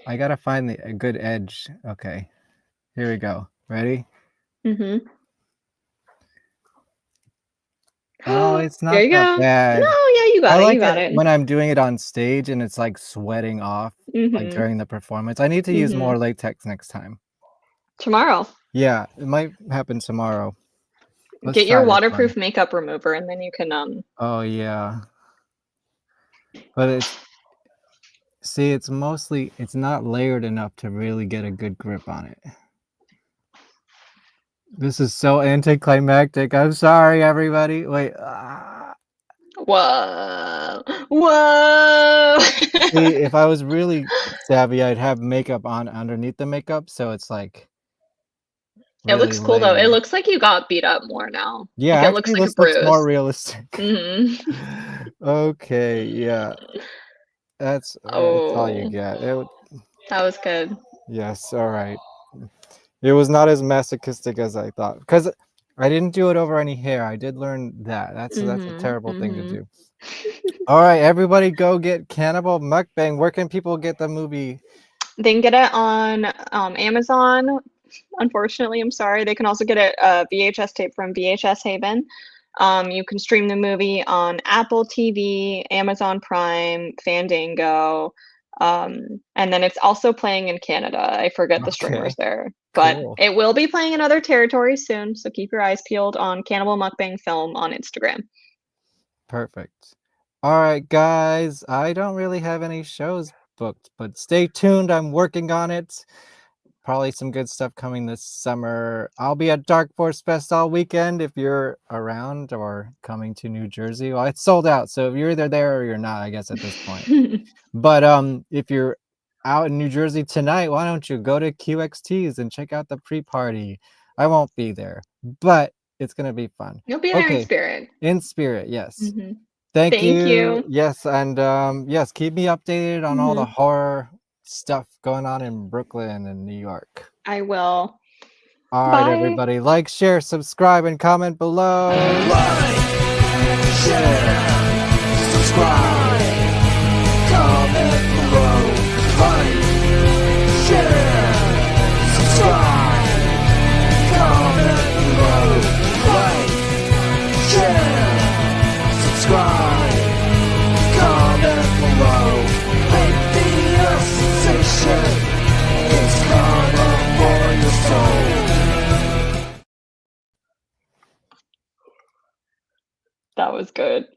I gotta find a good edge. Okay, here we go. Ready? Mhm. Oh, it's not There you that go. bad. No, yeah, you got I it. like You got it. when I'm doing it on stage and it's like sweating off, like Mhm. during the performance. I need to use more Mhm. latex next time. Tomorrow. Yeah, it might happen tomorrow. Let's Get your try this one. waterproof makeup remover, and then you can Oh yeah. But it's not layered enough to really get a good grip on it. This is so anticlimactic. I'm sorry, everybody. Wait. Whoa. Whoa. See, if I was really savvy, I'd have makeup on underneath the makeup, so it's like It really looks cool though. It layered. looks like you got beat up more now. Yeah, Like, it looks actually, like a this looks more bruise. realistic. Mhm. Okay, yeah. That's all you Oh. get. That was good. Yes, all right. It was not as masochistic as I thought, because I didn't do it over any hair. I did learn that. That's a Mhm. terrible thing to Mhm. do. All right, everybody go get Cannibal Mukbang. Where can people get the movie? They can get it on Amazon. Unfortunately, I'm sorry. They can also get a VHS tape from VHS Haven. You can stream the movie on Apple TV, Amazon Prime, Fandango, and then it's also playing in Canada. I forget the streamers there, but Cool. it will be playing in other territories soon. So keep your eyes peeled on Cannibal Mukbang Film on Instagram. Perfect. All right, guys. I don't really have any shows booked, but stay tuned. I'm working on it. Probably some good stuff coming this summer. I'll be at Dark Force Fest all weekend if you're around or coming to New Jersey. Well, it's sold out, so if you're either there or you're not, I guess at this point. But if you're out in New Jersey tonight, why don't you go to QXT's and check out the pre-party? I won't be there, but it's gonna be fun. You'll be there in spirit. In spirit, yes. Mm-hmm. Thank you. you. Yes, and yes, keep me updated on all the horror stuff going on in Brooklyn and New York. I will. All Bye. right, everybody. Like, share, subscribe, and comment below. Like, share, subscribe, comment below. Like, share, subscribe, comment below. Like, share, subscribe, comment below. Make me a sensation. It's gonna for your soul. That was good.